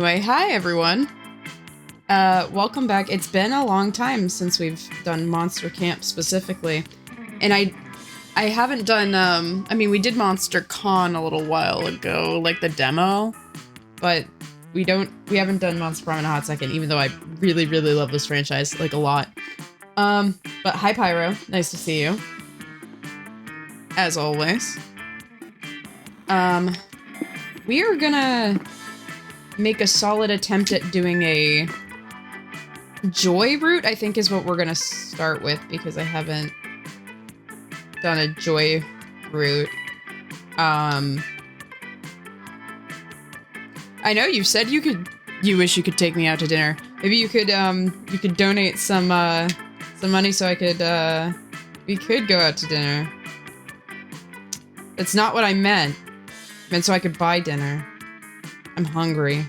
Anyway, hi everyone. Welcome back. It's been a long time since we've done Monster Camp specifically. And I haven't done, I mean, we did Monster Con a little while ago, like the demo, but we haven't done Monster Prom in a hot second, even though I really, really love this franchise, like, a lot. But hi Pyro, nice to see you. As always. We are gonna make a solid attempt at doing a joy route, I think is what we're gonna start with, because I haven't done a joy route. I know you said you wish you could take me out to dinner. Maybe you could donate some money so I could, we could go out to dinner. That's not what I meant. I meant so I could buy dinner. I'm hungry.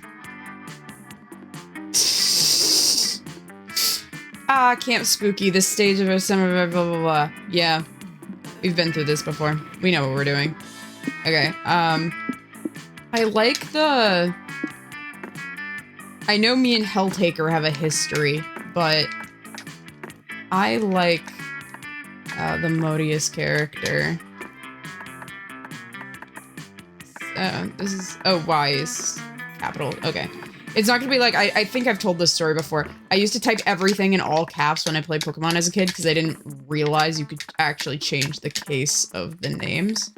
Camp Spooky, this stage of a summer, blah, blah, blah. Yeah. We've been through this before. We know what we're doing. Okay, I like the... I know me and Helltaker have a history, but I like, the Modius character. This is... Oh, Y is capital. Okay. It's not gonna be like... I think I've told this story before. I used to type everything in all caps when I played Pokemon as a kid because I didn't realize you could actually change the case of the names.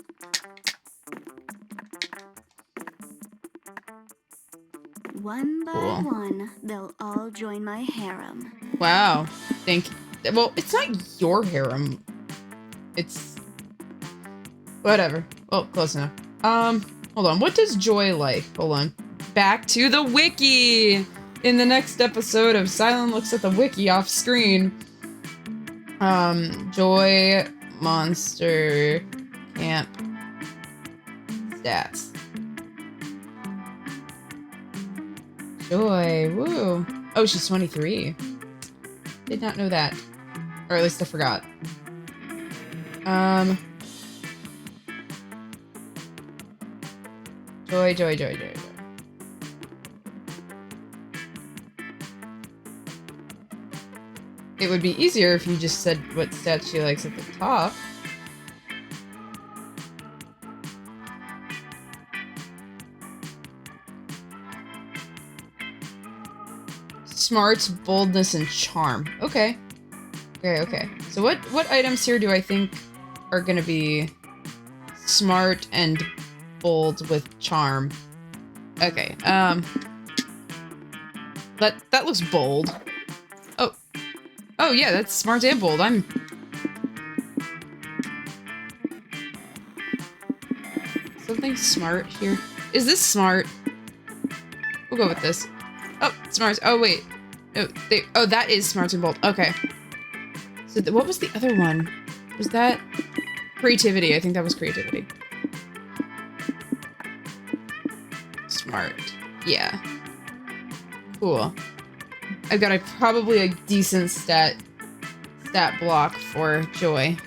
One by one, they'll all join my harem. Wow. Thank you. Well, it's not your harem. It's... whatever. Well, close enough. Hold on. What does Joy like? Hold on. Back to the wiki! In the next episode of Cylen Looks at the Wiki off screen. Joy, Monster, Camp, Stats. Joy, woo. Oh, she's 23. Did not know that. Or at least I forgot. Joy, Joy, Joy, Joy, Joy. It would be easier if you just said what stats she likes at the top. Smarts, boldness, and charm. Okay. Okay. So what items here do I think are gonna be smart and bold with charm? Okay, that looks bold. Oh yeah, that's smart and bold. Something smart here. Is this smart? We'll go with this. Oh, smart. Oh wait. Oh, that is smart and bold. Okay. So what was the other one? Was that creativity? I think that was creativity. Smart. Yeah. Cool. I've got probably a decent stat block for Joy.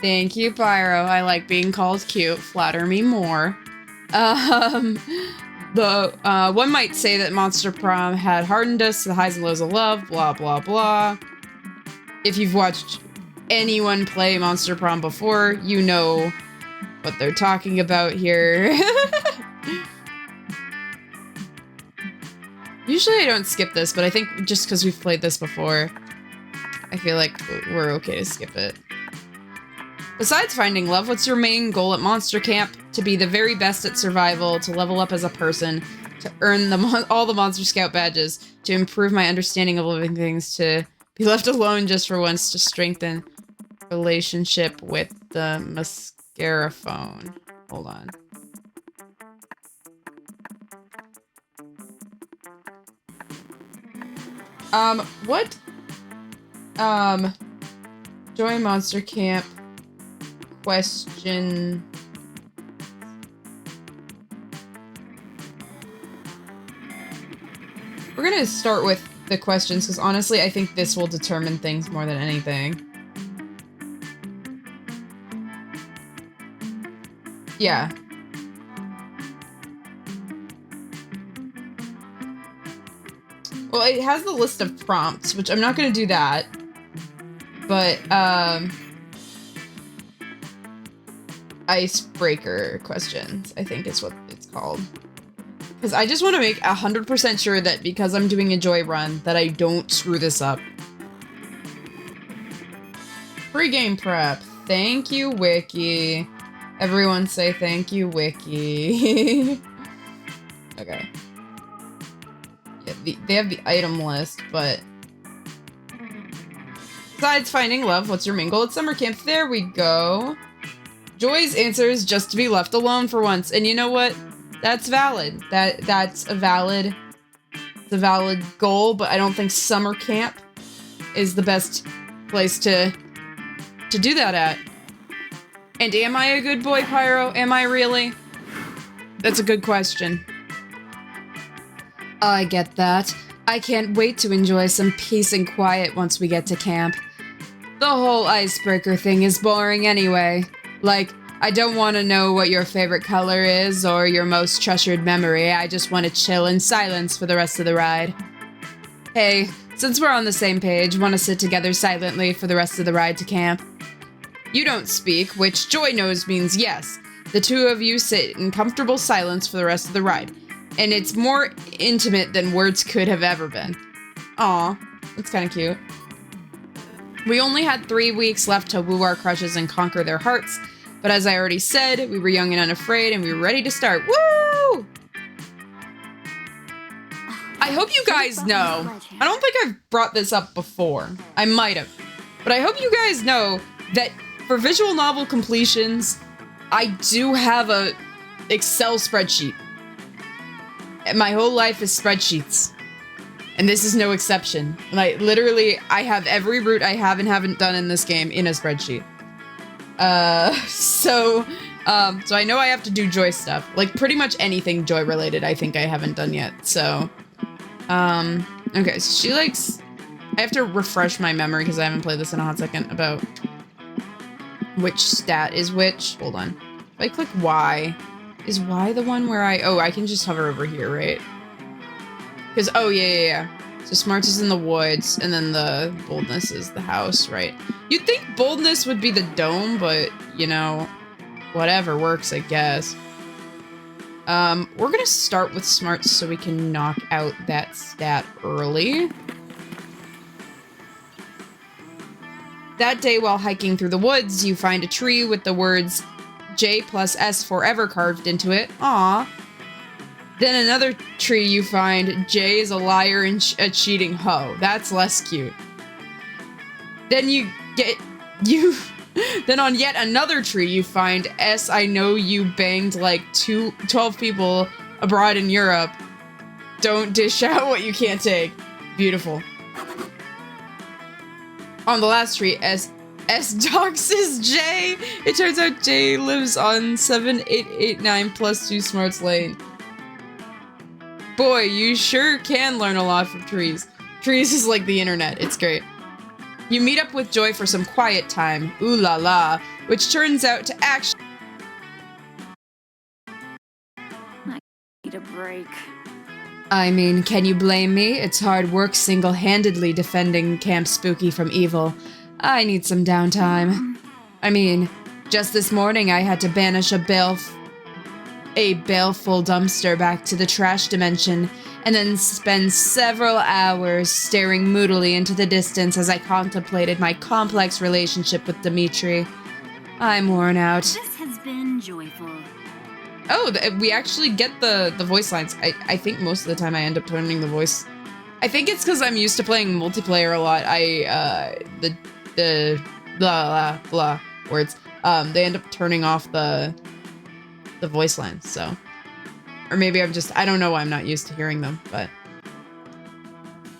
Thank you, Pyro. I like being called cute. Flatter me more. One might say that Monster Prom had hardened us to the highs and lows of love, blah, blah, blah. If you've watched anyone play Monster Prom before, you know what they're talking about here. Usually I don't skip this, but I think just because we've played this before, I feel like we're okay to skip it. Besides finding love, what's your main goal at Monster Camp? To be the very best at survival, to level up as a person, to earn all the Monster Scout badges, to improve my understanding of living things, to be left alone just for once, to strengthen relationship with the mascara phone. Hold on. What? Join Monster Camp. Question. We're gonna start with the questions, because honestly, I think this will determine things more than anything. Yeah. Well, it has the list of prompts, which I'm not going to do that. But, icebreaker questions, I think is what it's called. Because I just want to make 100% sure that because I'm doing a joy run, that I don't screw this up. Pre-game prep. Thank you, Wiki. Everyone say thank you, Wiki. Okay. Yeah, they have the item list, but... Besides finding love, what's your main goal at summer camp? There we go. Joy's answer is just to be left alone for once. And you know what? That's valid. That's a valid goal, but I don't think summer camp is the best place to do that at. And am I a good boy, Pyro? Am I really? That's a good question. I get that. I can't wait to enjoy some peace and quiet once we get to camp. The whole icebreaker thing is boring anyway. Like, I don't want to know what your favorite color is or your most treasured memory. I just want to chill in silence for the rest of the ride. Hey, since we're on the same page, want to sit together silently for the rest of the ride to camp? You don't speak, which Joy knows means yes. The two of you sit in comfortable silence for the rest of the ride. And it's more intimate than words could have ever been. Aw, that's kind of cute. We only had 3 weeks left to woo our crushes and conquer their hearts, but as I already said, we were young and unafraid and we were ready to start. Woo! I hope you guys know, I don't think I've brought this up before. I might have. But I hope you guys know that for visual novel completions, I do have a Excel spreadsheet. My whole life is spreadsheets. And this is no exception. Like, literally, I have every route I have and haven't done in this game in a spreadsheet. So I know I have to do Joy stuff. Like, pretty much anything Joy related I think I haven't done yet, so... okay, so she likes... I have to refresh my memory because I haven't played this in a hot second about which stat is which. Hold on. If I click Y, is Y the one where oh, I can just hover over here, right? Because, oh, yeah. So smarts is in the woods, and then the boldness is the house, right? You'd think boldness would be the dome, but, you know, whatever works, I guess. We're gonna start with smarts so we can knock out that stat early. That day while hiking through the woods, you find a tree with the words J plus S forever carved into it. Aw. Then another tree you find J is a liar and a cheating hoe. That's less cute. Then then on yet another tree you find S I know you banged like 12 people abroad in Europe. Don't dish out what you can't take. Beautiful. On the last tree, S doxes J. It turns out J lives on 7889 plus 2 smarts lane. Boy, you sure can learn a lot from trees. Trees is like the internet. It's great. You meet up with Joy for some quiet time. Ooh la la. Which turns out to actually... I need a break. I mean, can you blame me? It's hard work single-handedly defending Camp Spooky from evil. I need some downtime. I mean, just this morning I had to banish a baleful dumpster back to the trash dimension, and then spend several hours staring moodily into the distance as I contemplated my complex relationship with Dimitri. I'm worn out. This has been joyful. Oh, we actually get the voice lines. I think most of the time I end up turning the voice. I think it's because I'm used to playing multiplayer a lot. The blah blah blah words. They end up turning off the voice lines, so. Or maybe I don't know why I'm not used to hearing them, but.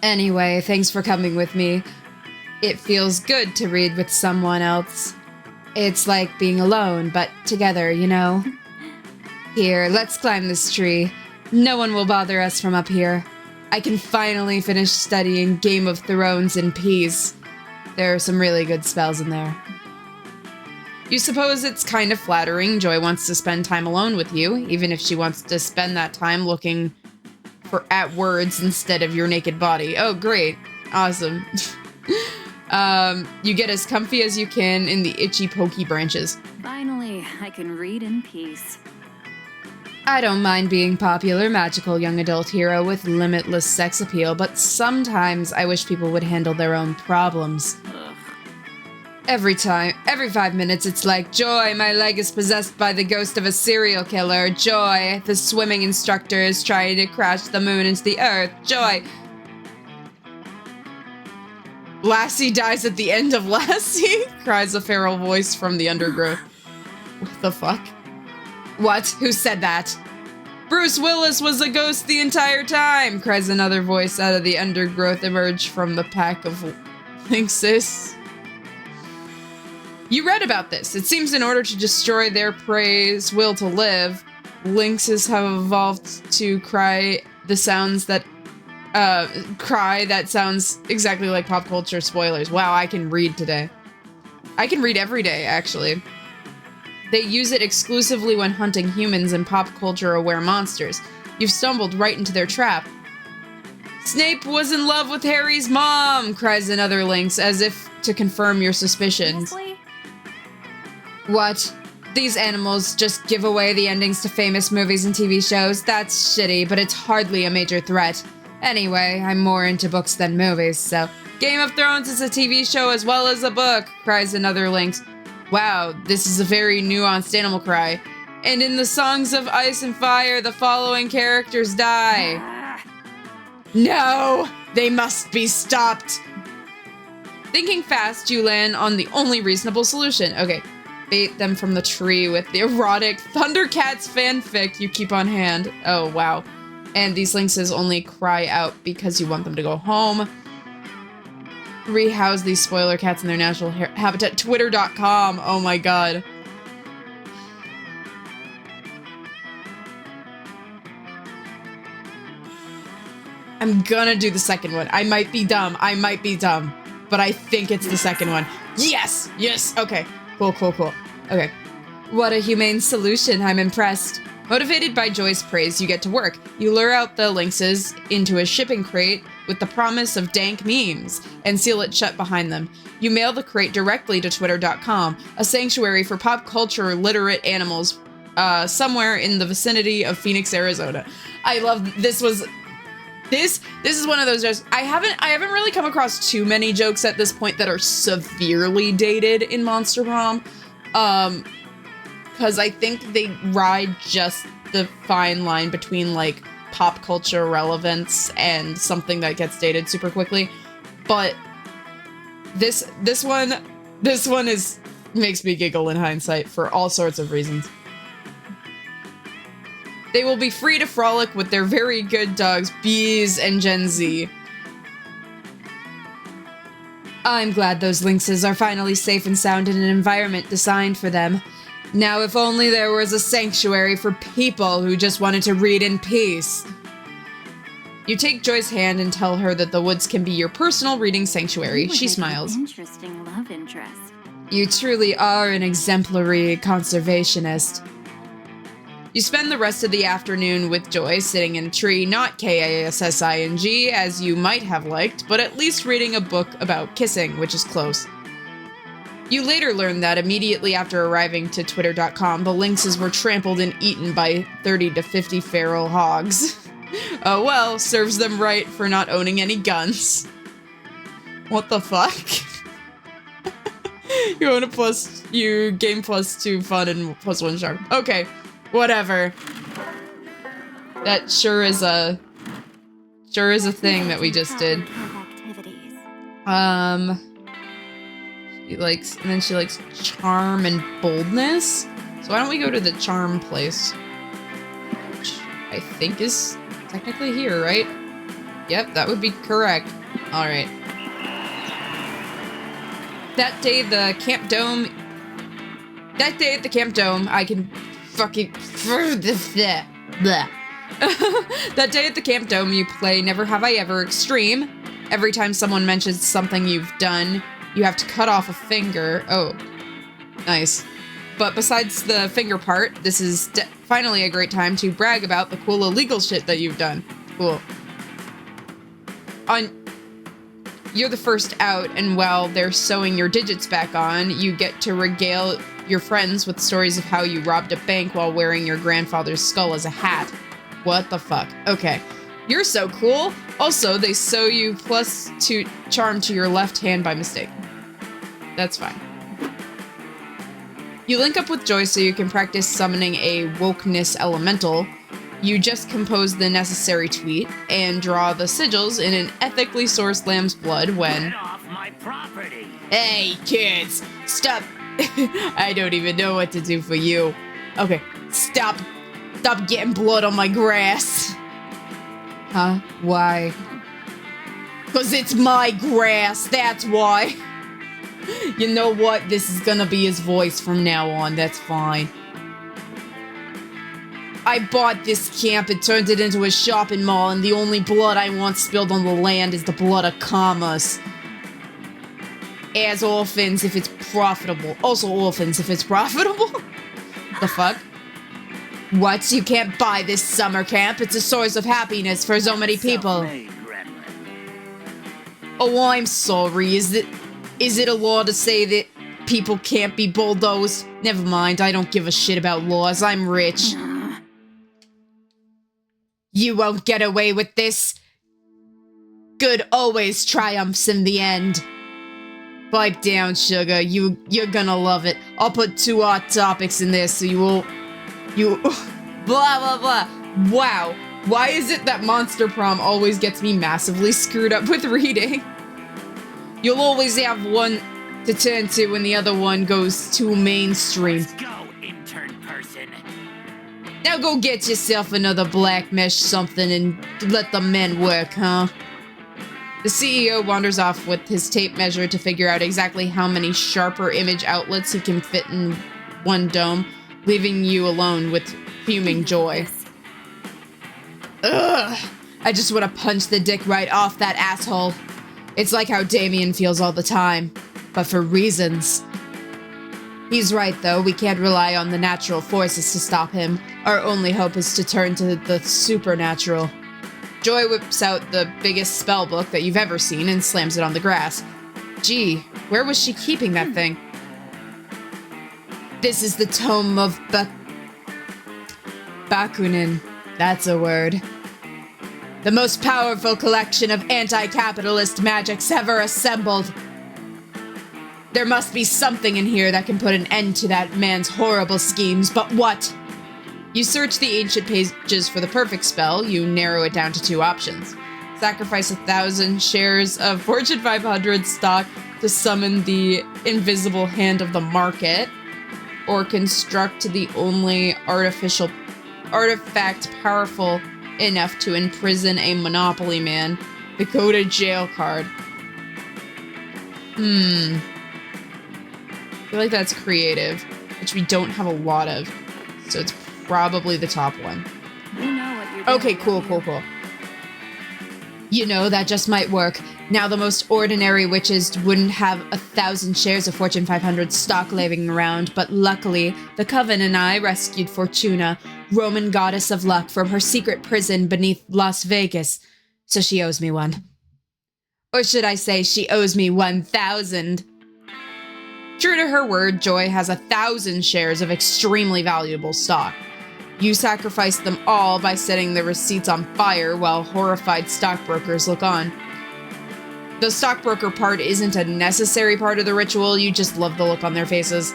Anyway, thanks for coming with me. It feels good to read with someone else. It's like being alone, but together, you know? Here, let's climb this tree. No one will bother us from up here. I can finally finish studying Game of Thrones in peace. There are some really good spells in there. You suppose it's kind of flattering Joy wants to spend time alone with you, even if she wants to spend that time looking for at words instead of your naked body. Oh, great. Awesome. You get as comfy as you can in the itchy pokey branches. Finally, I can read in peace. I don't mind being popular, magical young adult hero with limitless sex appeal, but sometimes I wish people would handle their own problems. Ugh. Every 5 minutes, it's like, joy, my leg is possessed by the ghost of a serial killer. Joy, the swimming instructor is trying to crash the moon into the earth. Joy. Lassie dies at the end of Lassie, cries a feral voice from the undergrowth. What the fuck? What? Who said that? Bruce Willis was a ghost the entire time, cries another voice out of the undergrowth emerged from the pack of lynxes. You read about this. It seems in order to destroy their prey's will to live, lynxes have evolved to cry the sounds that sounds exactly like pop culture spoilers. Wow, I can read today. I can read every day, actually. They use it exclusively when hunting humans and pop culture-aware monsters. You've stumbled right into their trap. Snape was in love with Harry's mom, cries another lynx, as if to confirm your suspicions. Seriously? What? These animals just give away the endings to famous movies and TV shows? That's shitty, but it's hardly a major threat. Anyway, I'm more into books than movies, so... Game of Thrones is a TV show as well as a book, cries another lynx. Wow, this is a very nuanced animal cry. And in the Songs of Ice and Fire, the following characters die. No! They must be stopped! Thinking fast, you land on the only reasonable solution. Okay, bait them from the tree with the erotic Thundercats fanfic you keep on hand. Oh, wow. And these lynxes only cry out because you want them to go home. Rehouse these spoiler cats in their natural habitat. Twitter.com. Oh my god. I'm gonna do the second one. I might be dumb. But I think it's the second one. Yes! Yes! Okay. Cool. Okay. What a humane solution. I'm impressed. Motivated by Joy's praise, you get to work. You lure out the lynxes into a shipping crate with the promise of dank memes and seal it shut behind them. You mail the crate directly to Twitter.com, a sanctuary for pop culture literate animals somewhere in the vicinity of Phoenix, Arizona. I love this was this is one of those jokes. I haven't really come across too many jokes at this point that are severely dated in Monster Prom. Because I think they ride just the fine line between, like, pop culture relevance and something that gets dated super quickly. But this one makes me giggle in hindsight for all sorts of reasons. They will be free to frolic with their very good dogs, Bees and Gen Z. I'm glad those lynxes are finally safe and sound in an environment designed for them. Now, if only there was a sanctuary for people who just wanted to read in peace. You take Joy's hand and tell her that the woods can be your personal reading sanctuary. She smiles. Interesting love interest. You truly are an exemplary conservationist. You spend the rest of the afternoon with Joy sitting in a tree, not K-A-S-S-I-N-G, as you might have liked, but at least reading a book about kissing, which is close. You later learn that immediately after arriving to Twitter.com, the lynxes were trampled and eaten by 30 to 50 feral hogs. Oh well, serves them right for not owning any guns. What the fuck? You gain +2 fun and +1 charm. Okay, whatever. That sure is a thing that we just did. She likes charm and boldness. So why don't we go to the charm place? Which I think is technically here, right? Yep, that would be correct. Alright. That day at the Camp Dome, I can fucking... That day at the Camp Dome, you play Never Have I Ever Extreme. Every time someone mentions something you've done, you have to cut off a finger. Oh, nice. But besides the finger part, this is finally a great time to brag about the cool illegal shit that you've done. Cool. You're the first out, and while they're sewing your digits back on, you get to regale your friends with stories of how you robbed a bank while wearing your grandfather's skull as a hat. What the fuck? Okay. You're so cool. Also, they sew you +2 charm to your left hand by mistake. That's fine. You link up with Joy so you can practice summoning a wokeness elemental. You just compose the necessary tweet and draw the sigils in an ethically sourced lamb's blood when... Get off my property! Hey, kids! Stop! I don't even know what to do for you. Okay, stop. Stop getting blood on my grass. Huh? Why? 'Cause it's my grass, that's why. You know what? This is gonna be his voice from now on, that's fine. I bought this camp and turned it into a shopping mall, and the only blood I want spilled on the land is the blood of commerce. As orphans, if it's profitable. Also orphans, if it's profitable? The fuck? What? You can't buy this summer camp? It's a source of happiness for so many people. Oh, I'm sorry. Is it a law to say that people can't be bulldozed? Never mind, I don't give a shit about laws. I'm rich. You won't get away with this. Good always triumphs in the end. Pipe down, sugar. You're gonna love it. I'll put 2 hot topics in there so you blah blah blah. Wow. Why is it that Monster Prom always gets me massively screwed up with reading? You'll always have one to turn to when the other one goes too mainstream. Let's go, intern person. Now go get yourself another black mesh something and let the men work, huh? The CEO wanders off with his tape measure to figure out exactly how many sharper image outlets he can fit in one dome, leaving you alone with fuming Joy. Ugh! I just want to punch the dick right off that asshole. It's like how Damien feels all the time, but for reasons. He's right, though. We can't rely on the natural forces to stop him. Our only hope is to turn to the supernatural. Joy whips out the biggest spell book that you've ever seen and slams it on the grass. Gee, where was she keeping that thing? This is the Tome of Bakunin. That's a word. The most powerful collection of anti-capitalist magics ever assembled. There must be something in here that can put an end to that man's horrible schemes, but what? You search the ancient pages for the perfect spell. You narrow it down to 2 options. Sacrifice 1,000 shares of Fortune 500 stock to summon the invisible hand of the market, or construct the only artifact powerful enough to imprison a monopoly man, the go to jail card. I feel like that's creative, which we don't have a lot of, so it's probably the top one. You know what you're doing. Okay, cool. You know, that just might work. Now the most ordinary witches wouldn't have 1,000 shares of Fortune 500 stock laying around, but luckily, the Coven and I rescued Fortuna, Roman goddess of luck, from her secret prison beneath Las Vegas, so she owes me one. Or should I say, she owes me 1,000. True to her word, Joy has 1,000 shares of extremely valuable stock. You sacrifice them all by setting the receipts on fire while horrified stockbrokers look on. The stockbroker part isn't a necessary part of the ritual, you just love the look on their faces.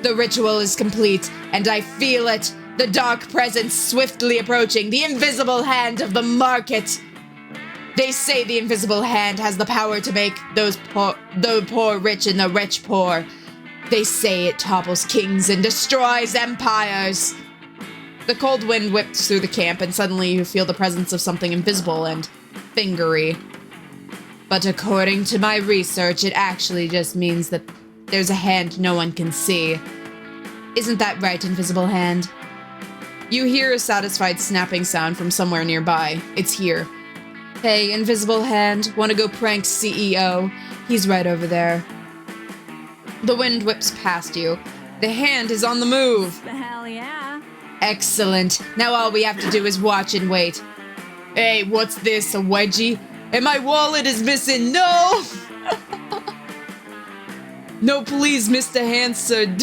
The ritual is complete, and I feel it, the dark presence swiftly approaching, the invisible hand of the market. They say the invisible hand has the power to make the poor rich and the rich poor. They say it topples kings and destroys empires. The cold wind whips through the camp, and suddenly you feel the presence of something invisible and fingery. But according to my research, it actually just means that there's a hand no one can see. Isn't that right, invisible hand? You hear a satisfied snapping sound from somewhere nearby. It's here. Hey, invisible hand, wanna go prank CEO? He's right over there. The wind whips past you. The hand is on the move. Hell yeah. Excellent. Now all we have to do is watch and wait. Hey, what's this, a wedgie? And my wallet is missing, no! No, please, Mr. Hanson.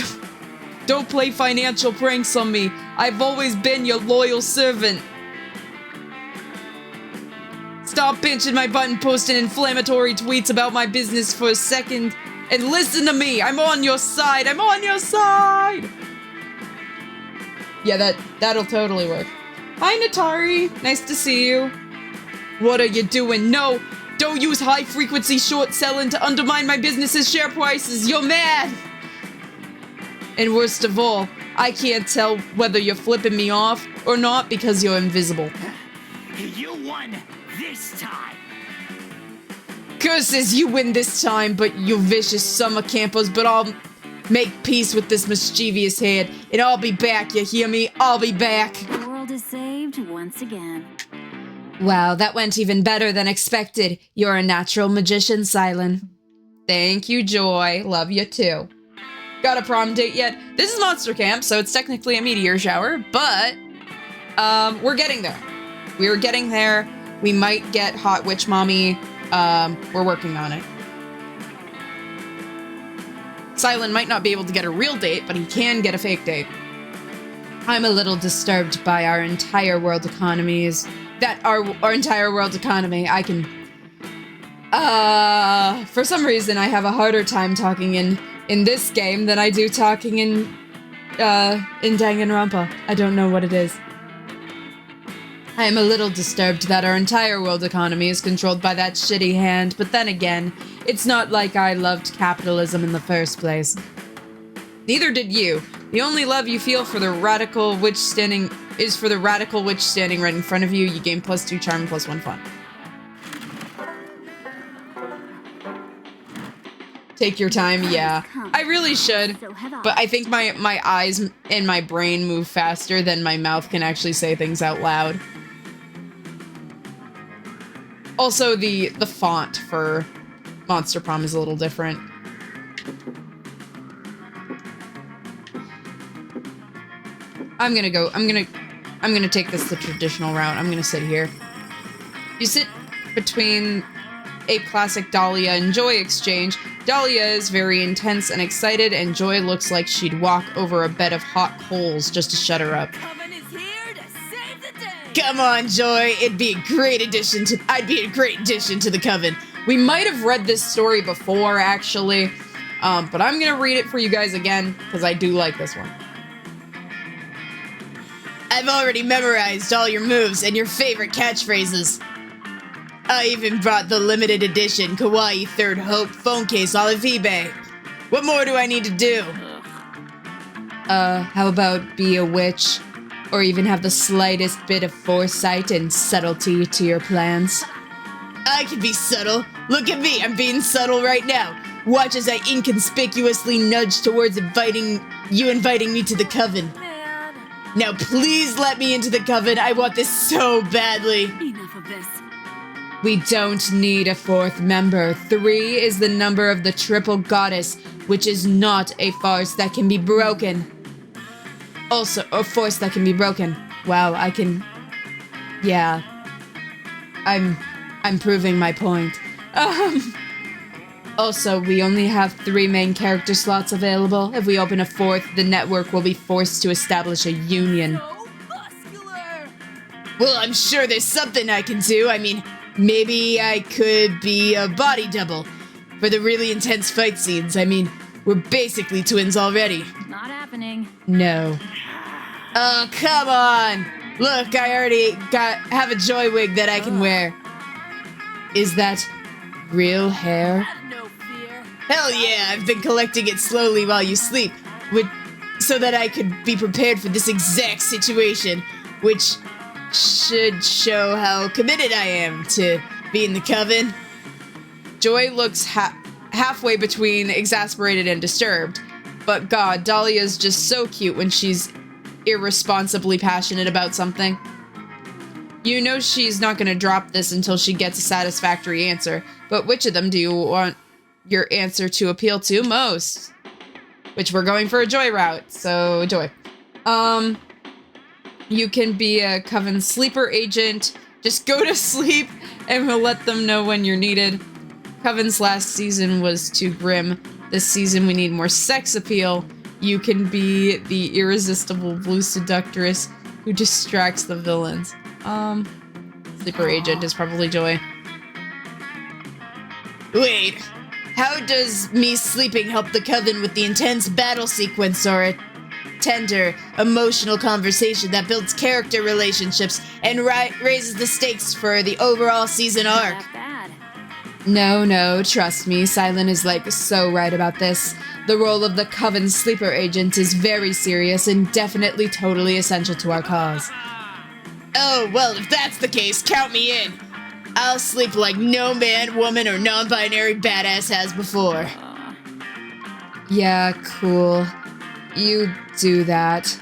Don't play financial pranks on me. I've always been your loyal servant. Stop pinching my button, posting inflammatory tweets about my business for a second, and listen to me. I'm on your side. I'm on your side. Yeah, that'll totally work. Hi, Natari. Nice to see you. What are you doing? No, don't use high-frequency short selling to undermine my business's share prices. You're mad. And worst of all, I can't tell whether you're flipping me off or not because you're invisible. You won this time. Curses, you win this time, but you vicious summer campers, but I'll make peace with this mischievous head, and I'll be back, you hear me? I'll be back. The world is saved once again. Wow, that went even better than expected. You're a natural magician, Cylen. Thank you, Joy. Love you too. Got a prom date yet? This is Monster Camp, so it's technically a meteor shower, but we're getting there. We're getting there. We might get Hot Witch Mommy. We're working on it. Cylen might not be able to get a real date, but he can get a fake date. I'm a little disturbed by our entire world economies. Our entire world economy. I can... for some reason, I have a harder time talking in this game than I do talking in Danganronpa. I don't know what it is. I am a little disturbed that our entire world economy is controlled by that shitty hand, but then again, it's not like I loved capitalism in the first place. Neither did you. The only love you feel for the radical witch standing right in front of you. You gain +2 charm, +1 fun. Take your time, yeah. I really should, but I think my eyes and my brain move faster than my mouth can actually say things out loud. Also, the font for Monster Prom is a little different. I'm gonna take this the traditional route. I'm gonna sit here. You sit between a classic Dahlia and Joy exchange. Dahlia is very intense and excited, and Joy looks like she'd walk over a bed of hot coals just to shut her up. Come on, Joy. I'd be a great addition to the coven. We might have read this story before, actually, but I'm gonna read it for you guys again because I do like this one. I've already memorized all your moves and your favorite catchphrases. I even brought the limited edition Kawaii Third Hope phone case off of eBay. What more do I need to do? How about be a witch? Or even have the slightest bit of foresight and subtlety to your plans? I can be subtle. Look at me, I'm being subtle right now. Watch as I inconspicuously nudge towards inviting me to the coven. Now please let me into the coven. I want this so badly. Enough of this. We don't need a fourth member. 3 is the number of the triple goddess, which is not a farce that can be broken. Also, a force that can be broken. Wow, I can... Yeah. I'm proving my point. Also, we only have 3 main character slots available. If we open a 4th, the network will be forced to establish a union. So muscular. Well, I'm sure there's something I can do. I mean, maybe I could be a body double for the really intense fight scenes. I mean, we're basically twins already. Not happening. No. Oh, come on! Look, I already have a joy wig that I can wear. Is that real hair? No fear. Hell yeah, I've been collecting it slowly while you sleep, so that I could be prepared for this exact situation, which should show how committed I am to being the coven. Joy looks halfway between exasperated and disturbed, but God, Dahlia's just so cute when she's irresponsibly passionate about something. You know she's not gonna drop this until she gets a satisfactory answer, but which of them do you want your answer to appeal to most? Which we're going for a Joy route, so Joy. You can be a coven sleeper agent, Just go to sleep and we'll let them know when you're needed. Coven's last season was too grim. This season we need more sex appeal. You can be the irresistible blue seductress who distracts the villains. Sleeper agent is probably Joy. Wait, how does me sleeping help the Coven with the intense battle sequence or a tender, emotional conversation that builds character relationships and raises the stakes for the overall season arc? Not bad. No, trust me, Cylen is like so right about this. The role of the Coven sleeper agent is very serious and definitely totally essential to our cause. Oh, well, if that's the case, count me in. I'll sleep like no man, woman, or non-binary badass has before. Yeah, cool. You do that.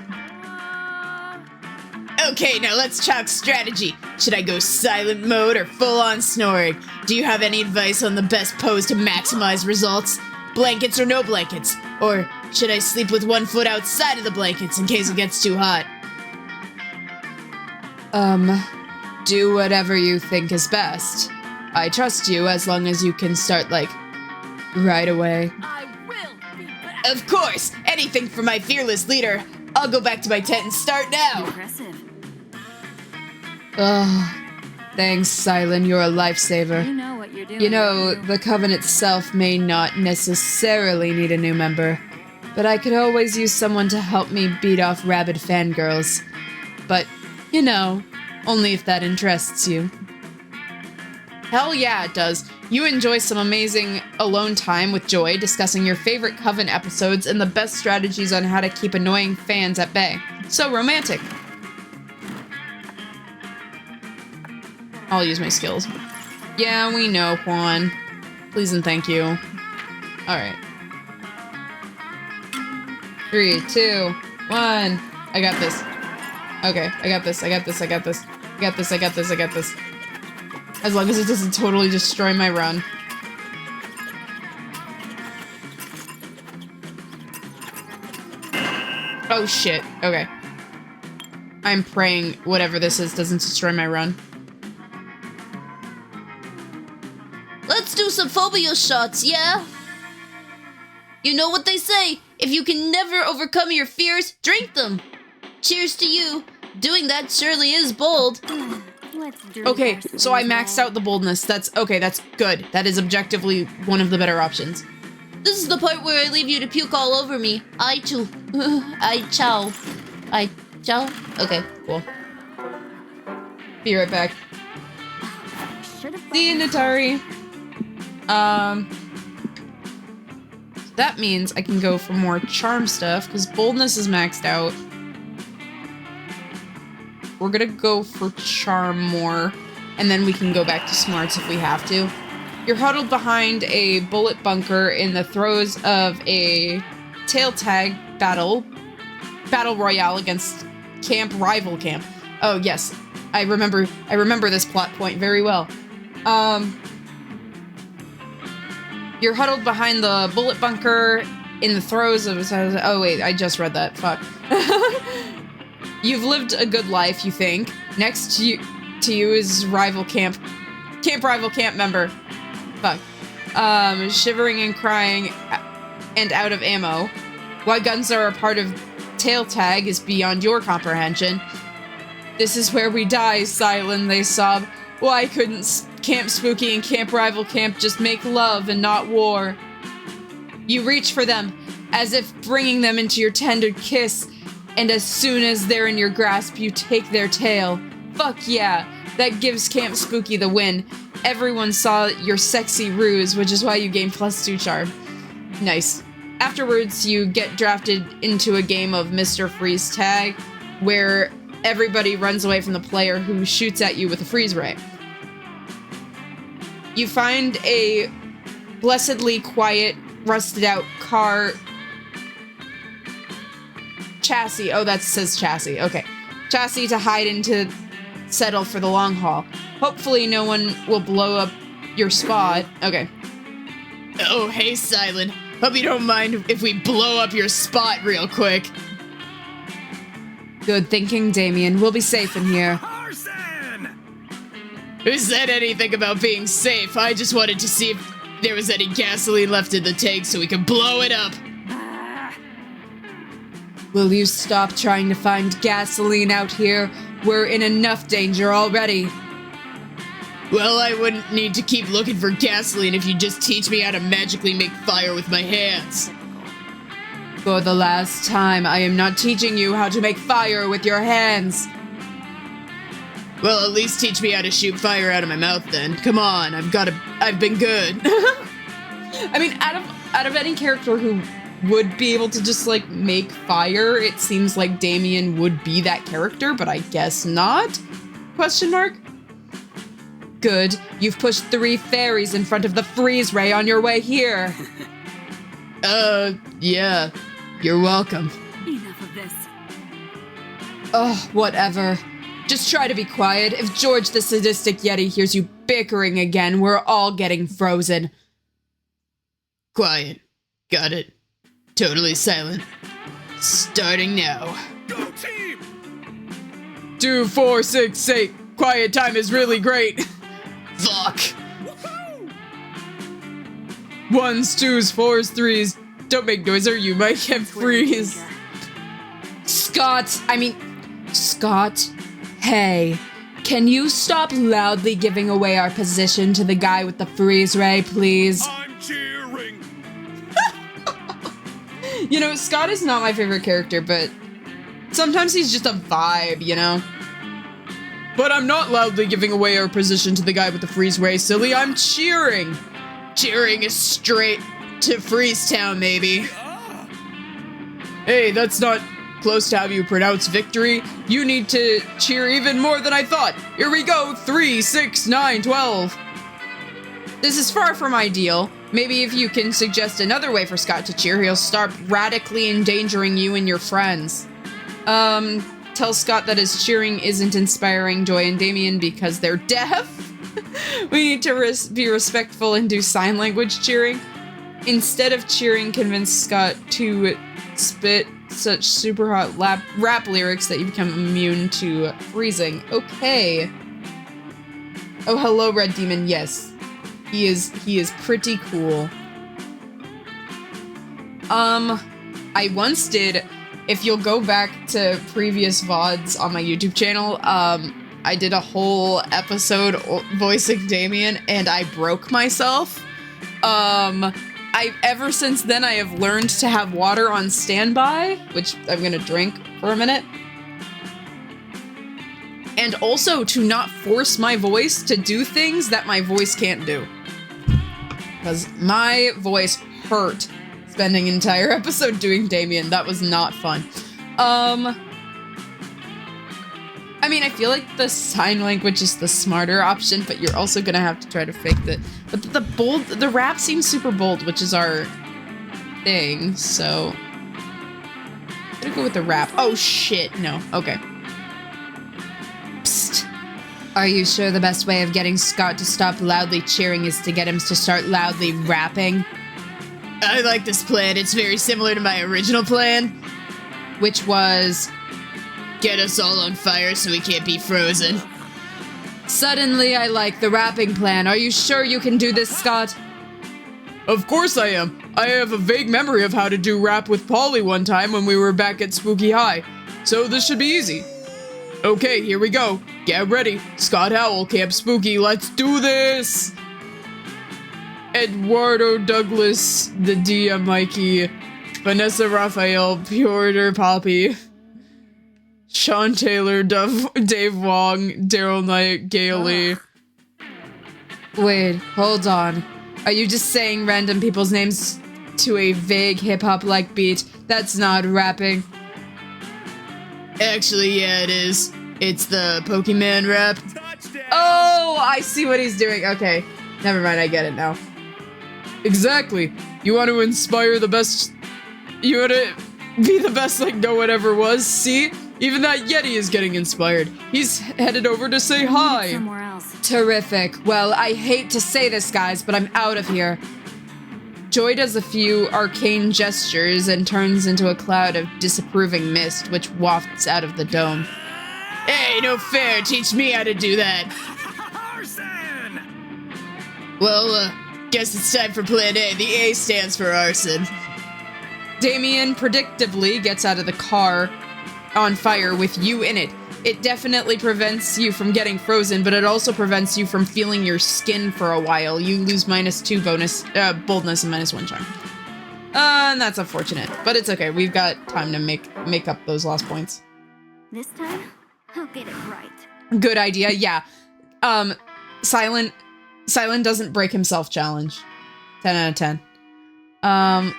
Okay, now let's talk strategy. Should I go silent mode or full-on snoring? Do you have any advice on the best pose to maximize results? Blankets or no blankets? Or should I sleep with one foot outside of the blankets in case it gets too hot? Do whatever you think is best. I trust you as long as you can start, like, right away. I will be back. Of course! Anything for my fearless leader. I'll go back to my tent and start now! Impressive. Ugh. Thanks, Cylen. You're a lifesaver. You know what you're doing. You know, don't you? the Coven itself may not necessarily need a new member, but I could always use someone to help me beat off rabid fangirls. But, you know, only if that interests you. Hell yeah, it does. You enjoy some amazing alone time with Joy, discussing your favorite Coven episodes and the best strategies on how to keep annoying fans at bay. So romantic. I'll use my skills. Yeah, we know, Juan. Please and thank you. Alright. 3, 2, 1. I got this. Okay, I got this. I got this. As long as it doesn't totally destroy my run. Oh shit, okay. I'm praying whatever this is doesn't destroy my run. Let's do some phobia shots, yeah? You know what they say, if you can never overcome your fears, drink them. Cheers to you. Doing that surely is bold. Let's drink Okay, our so I souls maxed out. out the boldness. That's good. That is objectively one of the better options. This is the part where I leave you to puke all over me. I too. I chow. Okay, cool. Be right back. Should've See you, Natari. That means I can go for more charm stuff, because boldness is maxed out. We're gonna go for charm more, and then we can go back to smarts if we have to. You're huddled behind a bullet bunker in the throes of a tail tag battle royale against rival camp. Oh yes, I remember this plot point very well. You're huddled behind the bullet bunker in the throes of... Oh wait, I just read that. Fuck. You've lived a good life, you think. Next to you is rival camp member. Fuck. Shivering and crying and out of ammo. Why guns are a part of tail tag is beyond your comprehension. This is where we die, Cylen, they sob. Why couldn't Camp Spooky and Camp Rival Camp just make love and not war? You reach for them, as if bringing them into your tender kiss, and as soon as they're in your grasp, you take their tail. Fuck yeah, that gives Camp Spooky the win. Everyone saw your sexy ruse, which is why you gain +2 charm. Nice. Afterwards, you get drafted into a game of Mr. Freeze Tag, where everybody runs away from the player who shoots at you with a freeze ray. You find a blessedly quiet, rusted out car chassis. Oh, that says chassis. Okay. Chassis to hide into, settle for the long haul. Hopefully no one will blow up your spot. Okay. Oh, hey, Cylen. Hope you don't mind if we blow up your spot real quick. Good thinking, Damien. We'll be safe in here. Arson! Who said anything about being safe? I just wanted to see if there was any gasoline left in the tank so we could blow it up. Will you stop trying to find gasoline out here? We're in enough danger already. Well, I wouldn't need to keep looking for gasoline if you just teach me how to magically make fire with my hands. For the last time, I am not teaching you how to make fire with your hands. Well, at least teach me how to shoot fire out of my mouth then. Come on, I've been good. I mean, out of any character who would be able to just, like, make fire, it seems like Damien would be that character, but I guess not? Question mark? Good. You've pushed 3 fairies in front of the freeze ray on your way here. Yeah. You're welcome. Enough of this. Oh, whatever. Just try to be quiet. If George the sadistic Yeti hears you bickering again, we're all getting frozen. Quiet. Got it. Totally silent. Starting now. Go team! 2, 4, 6, 8. Quiet time is really great. Fuck. Woohoo! 1s, 2s, 4s, 3s. Don't make noise or you might get freeze. Scott, hey. Can you stop loudly giving away our position to the guy with the freeze ray, please? I'm cheering! You know, Scott is not my favorite character, but sometimes he's just a vibe, you know? But I'm not loudly giving away our position to the guy with the freeze ray, silly. I'm cheering. Cheering is straight to Freeze Town, maybe. Hey, that's not close to how you pronounce victory. You need to cheer even more than I thought. Here we go. 3, 6, 9, 12. This is far from ideal. Maybe if you can suggest another way for Scott to cheer, he'll start radically endangering you and your friends. Tell Scott that his cheering isn't inspiring Joy and Damien because they're deaf. We need to be respectful and do sign language cheering. Instead of cheering, convince Scott to spit such super hot rap lyrics that you become immune to freezing. Okay. Oh, hello, Red Demon. Yes. He is pretty cool. I once did, if you'll go back to previous VODs on my YouTube channel, I did a whole episode voicing Damien and I broke myself. Ever since then, I have learned to have water on standby, which I'm gonna drink for a minute. And also to not force my voice to do things that my voice can't do. Because my voice hurt spending an entire episode doing Damien. That was not fun. I mean, I feel like the sign language is the smarter option, but you're also gonna have to try to fake the... But the rap seems super bold, which is our thing, so... I'm gonna go with the rap. Oh, shit. No. Okay. Psst. Are you sure the best way of getting Scott to stop loudly cheering is to get him to start loudly rapping? I like this plan. It's very similar to my original plan, which was... get us all on fire so we can't be frozen. Suddenly, I like the rapping plan. Are you sure you can do this, Scott? Of course I am. I have a vague memory of how to do rap with Polly one time when we were back at Spooky High. So this should be easy. Okay, here we go. Get ready. Scott Howell, Camp Spooky. Let's do this! Eduardo Douglas, the Dia Mikey, Vanessa Raphael, Piotr Poppy, Sean Taylor, Dave Wong, Daryl Knight, Gailey. Wait, hold on. Are you just saying random people's names to a vague hip-hop-like beat? That's not rapping. Actually, yeah, it is. It's the Pokemon rap. Touchdown! Oh, I see what he's doing. Okay, never mind, I get it now. Exactly. You want to inspire the best... You want to be the best like no one ever was, see? Even that Yeti is getting inspired. He's headed over to say hi. Somewhere else. Terrific. Well, I hate to say this, guys, but I'm out of here. Joy does a few arcane gestures and turns into a cloud of disapproving mist, which wafts out of the dome. Hey, no fair. Teach me how to do that. Well, guess it's time for Plan A. The A stands for arson. Damien predictably gets out of the car on fire with you in it. It definitely prevents you from getting frozen, but it also prevents you from feeling your skin for a while. You lose -2 bonus, boldness and -1 charm. And that's unfortunate, but it's okay. We've got time to make up those lost points. This time, I'll get it right. Good idea, yeah. Cylen doesn't break himself challenge. 10 out of 10.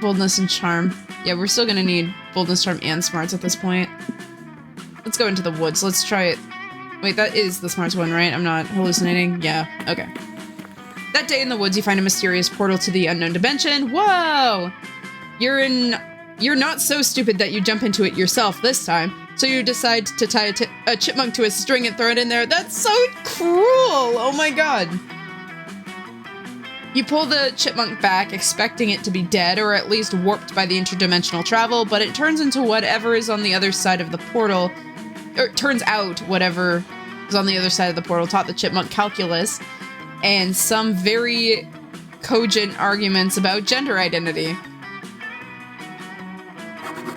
Boldness and charm. Yeah, we're still gonna need boldness, charm, and smarts at this point. Let's go into the woods. Let's try it. Wait, that is the smarts one, right? I'm not hallucinating? Yeah, okay. That day in the woods, you find a mysterious portal to the unknown dimension. Whoa! You're not so stupid that you jump into it yourself this time, so you decide to tie a chipmunk to a string and throw it in there. That's so cruel! Oh my god. You pull the chipmunk back, expecting it to be dead, or at least warped by the interdimensional travel, but it turns into whatever is on the other side of the portal. Or it turns out whatever is on the other side of the portal taught the chipmunk calculus, and some very cogent arguments about gender identity.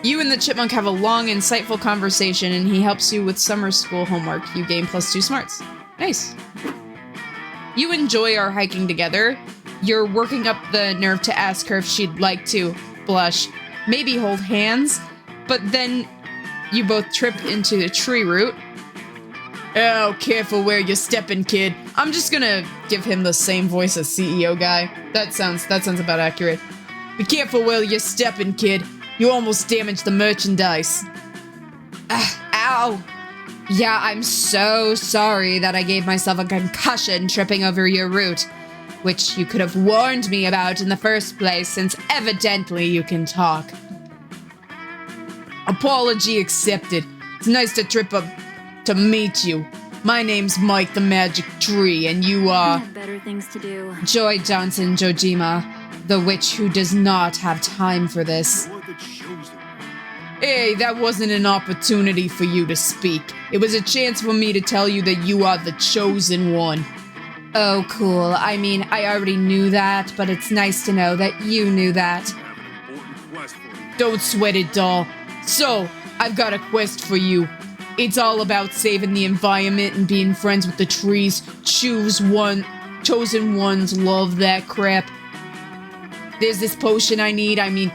You and the chipmunk have a long, insightful conversation, and he helps you with summer school homework. You gain +2 smarts. Nice. You enjoy our hiking together. You're working up the nerve to ask her if she'd like to blush, maybe hold hands, but then you both trip into the tree root. Oh, careful where you're stepping, kid. I'm just gonna give him the same voice as CEO guy. That sounds about accurate. Be careful where you're stepping, kid. You almost damaged the merchandise. Ow. Yeah, I'm so sorry that I gave myself a concussion tripping over your route, which you could have warned me about in the first place, since evidently you can talk. Apology accepted. It's nice to meet you. My name's Mike the Magic Tree, and you are... I have better things to do. Joy Johnson Jojima, the witch who does not have time for this. You're the chosen. Hey, that wasn't an opportunity for you to speak. It was a chance for me to tell you that you are the chosen one. Oh, cool. I mean, I already knew that, but it's nice to know that you knew that. I have an important quest for you. Don't sweat it, doll. So, I've got a quest for you. It's all about saving the environment and being friends with the trees. Chosen ones love that crap. There's this potion I need. I mean,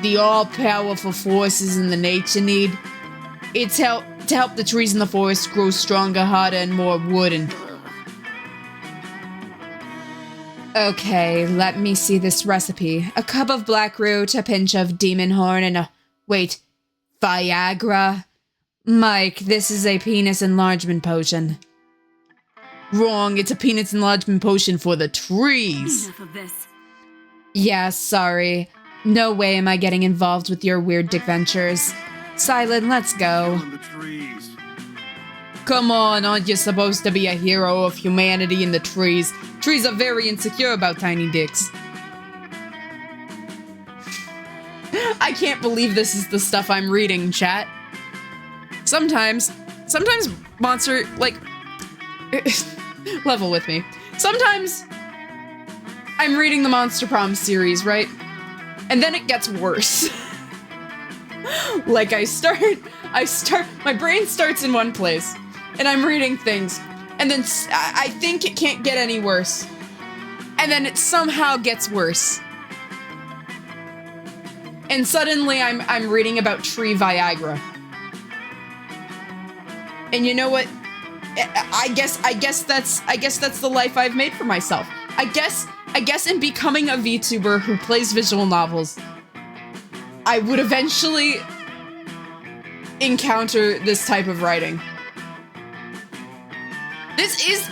the all-powerful forces in the nature need. It's to help the trees in the forest grow stronger, harder, and more wooden. Okay, let me see this recipe. A cup of black root, a pinch of demon horn, and Viagra? Mike, this is a penis enlargement potion. Wrong, it's a penis enlargement potion for the trees. Enough of this. Yeah, sorry. No way am I getting involved with your weird adventures. Cylen, let's go. On the trees. Come on, aren't you supposed to be a hero of humanity in the trees? Trees are very insecure about tiny dicks. I can't believe this is the stuff I'm reading, chat. Sometimes monster, like, level with me. Sometimes I'm reading the Monster Prom series, right? And then it gets worse. Like my brain starts in one place, and I'm reading things, and then I think it can't get any worse. And then it somehow gets worse. And suddenly I'm reading about tree Viagra. And you know what? I guess that's the life I've made for myself. I guess in becoming a VTuber who plays visual novels, I would eventually encounter this type of writing.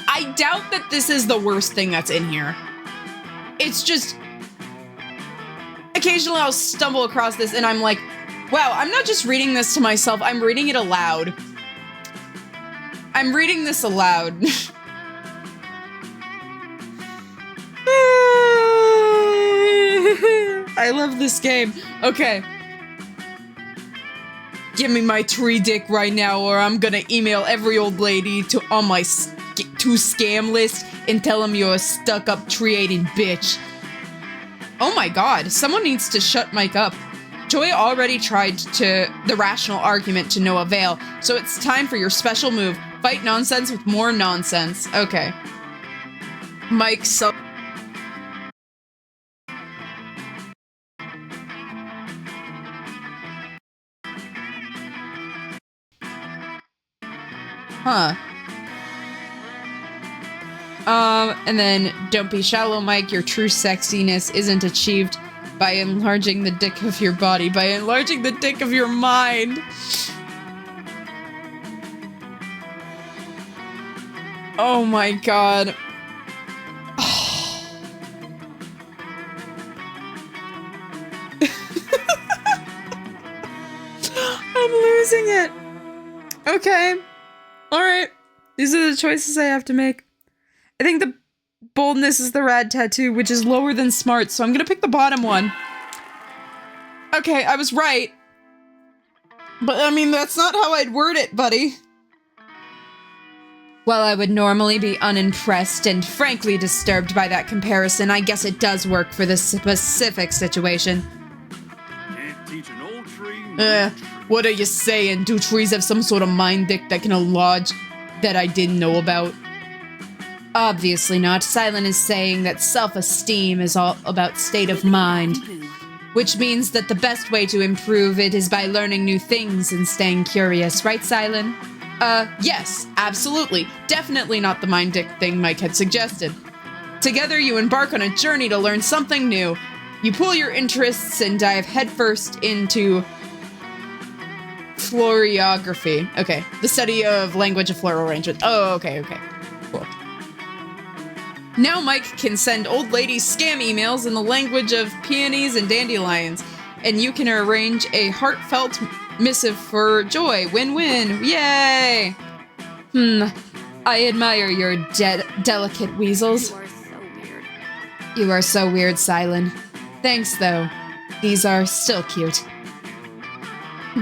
I doubt that this is the worst thing that's in here. It's just, occasionally I'll stumble across this and I'm like, wow, I'm not just reading this to myself, I'm reading it aloud. I'm reading this aloud. I love this game. Okay. Give me my tree dick right now, or I'm gonna email every old lady on my to scam list and tell them you're a stuck-up tree-eating bitch. Oh my god, someone needs to shut Mike up. Joy already tried the rational argument to no avail, so it's time for your special move. Fight nonsense with more nonsense. Okay. Mike, so... Huh. And then, don't be shallow, Mike. Your true sexiness isn't achieved by enlarging the dick of your body, by enlarging the dick of your mind. Oh my god. I'm losing it. Okay. Alright. These are the choices I have to make. I think the boldness is the rad tattoo, which is lower than smart, so I'm gonna pick the bottom one. Okay, I was right. But, I mean, that's not how I'd word it, buddy. While I would normally be unimpressed and frankly disturbed by that comparison, I guess it does work for this specific situation. Can't teach an old tree. What are you saying? Do trees have some sort of mind dick that can enlarge that I didn't know about? Obviously not. Cylen is saying that self-esteem is all about state of mind, which means that the best way to improve it is by learning new things and staying curious, right, Cylen? Yes, absolutely. Definitely not the mind dick thing Mike had suggested. Together, you embark on a journey to learn something new. You pool your interests and dive headfirst into florography. Okay, the study of language of floral arrangement. Oh, okay, cool. Now Mike can send old ladies scam emails in the language of peonies and dandelions, and you can arrange a heartfelt missive for Joy. Win-win. Yay! I admire your delicate weasels. You are so weird. You are so weird, Cylen. Thanks, though. These are still cute.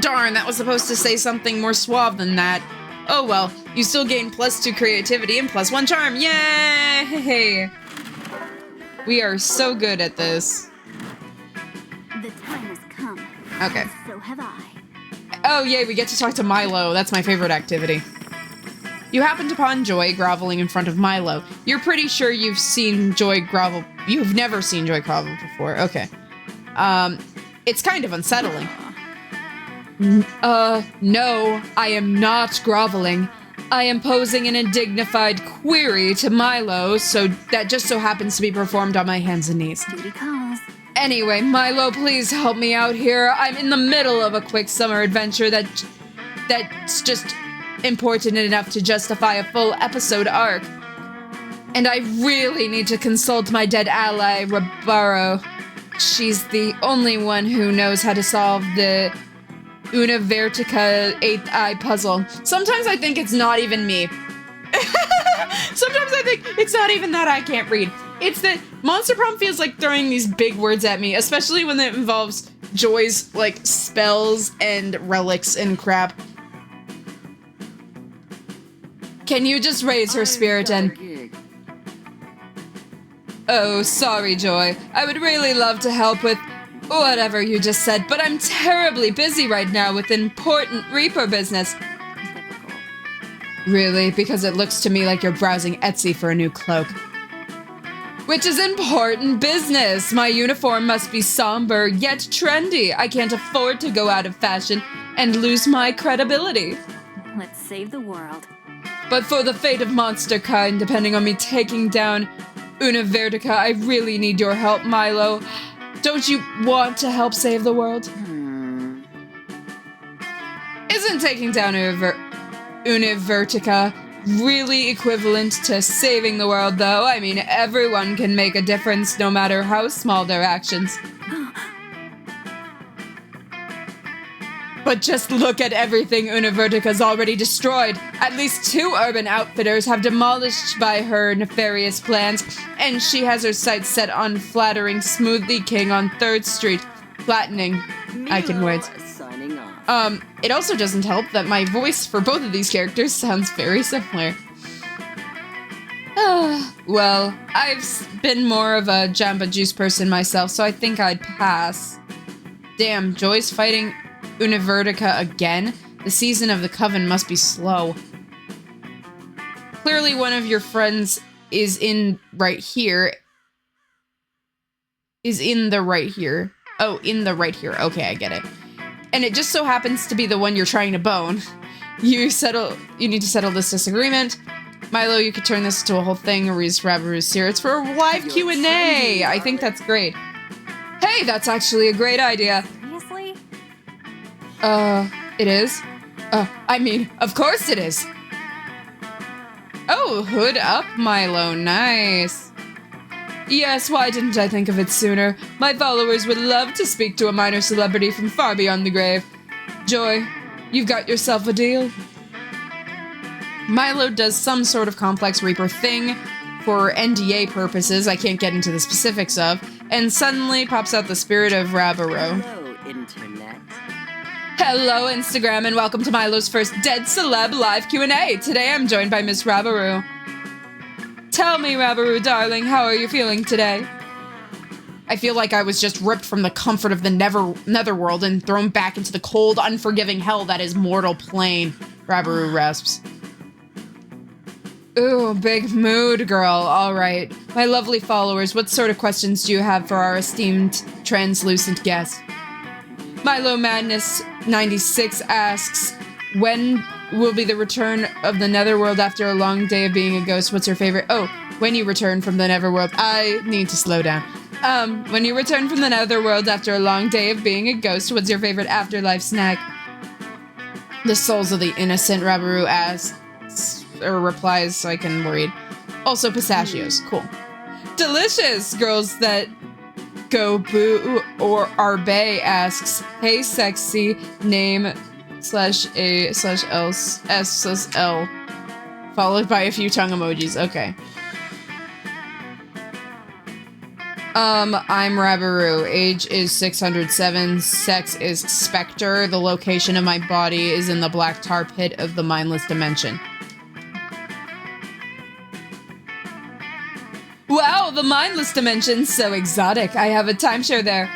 Darn, that was supposed to say something more suave than that. Oh well, you still gain +2 creativity and +1 charm. Yay! We are so good at this. The time has come. Okay. So have I. Oh yay, we get to talk to Milo. That's my favorite activity. You happened upon Joy groveling in front of Milo. You're pretty sure you've seen Joy grovel. You've never seen Joy grovel before. Okay. It's kind of unsettling. No, I am not groveling. I am posing an undignified query to Milo, so that just so happens to be performed on my hands and knees. Duty calls. Anyway, Milo, please help me out here. I'm in the middle of a quick summer adventure that's just important enough to justify a full episode arc. And I really need to consult my dead ally, Rabaro. She's the only one who knows how to solve the Una Vertica 8th Eye puzzle. Sometimes I think it's not even me. Sometimes I think it's not even that I can't read. It's that Monster Prom feels like throwing these big words at me, especially when it involves Joy's, like, spells and relics and crap. Can you just raise her spirit and... Oh, sorry, Joy. I would really love to help with whatever you just said, but I'm terribly busy right now with important Reaper business. Really? Because it looks to me like you're browsing Etsy for a new cloak. Which is important business. My uniform must be somber, yet trendy. I can't afford to go out of fashion and lose my credibility. Let's save the world. But for the fate of monster kind, depending on me taking down Una Vertica, I really need your help, Milo. Don't you want to help save the world? Isn't taking down Una Vertica really equivalent to saving the world, though? I mean, everyone can make a difference, no matter how small their actions. But just look at everything Una Vertica's already destroyed. At least 2 urban outfitters have demolished by her nefarious plans, and she has her sights set on flattering Smoothie King on 3rd Street. Flattening. I can words. Signing off. It also doesn't help that my voice for both of these characters sounds very similar. Well, been more of a Jamba Juice person myself, so I think I'd pass. Damn, Joy's fighting Univertica again? The season of the Coven must be slow. Clearly one of your friends is in right here. Is in the right here. Oh, in the right here. Okay, I get it. And it just so happens to be the one you're trying to bone. You need to settle this disagreement. Milo, you could turn this into a whole thing or use Rabaru's Spirits for a live Q&A. I think that's great. Hey, that's actually a great idea. Seriously? It is? I mean, of course it is. Oh, hood up, Milo. Nice. Yes, why didn't I think of it sooner? My followers would love to speak to a minor celebrity from far beyond the grave. Joy, you've got yourself a deal. Milo does some sort of complex Reaper thing for NDA purposes I can't get into the specifics of, and suddenly pops out the spirit of Rabaru. Hello, Internet. Hello, Instagram, and welcome to Milo's first Dead Celeb live Q&A. Today I'm joined by Miss Rabaru. Tell me, Rabaru, darling, how are you feeling today? I feel like I was just ripped from the comfort of the netherworld and thrown back into the cold, unforgiving hell that is mortal plane, Rabaru rasps. Ooh, big mood, girl. All right. My lovely followers, what sort of questions do you have for our esteemed translucent guest? Milo Madness 96 asks, when will be the return of the netherworld after a long day of being a ghost? What's your favorite? Oh, when you return from the netherworld. I need to slow down. When you return from the netherworld after a long day of being a ghost, what's your favorite afterlife snack? The souls of the innocent, Rabaru asks, or replies so I can read. Also pistachios. Cool. Delicious! Girls that go boo or Arbe asks, hey sexy, name /A/L/S/L, followed by a few tongue emojis. Okay. I'm Rabaru. Age is 607. Sex is Spectre. The location of my body is in the black tar pit of the mindless dimension. Wow, the mindless dimension, so exotic. I have a timeshare there.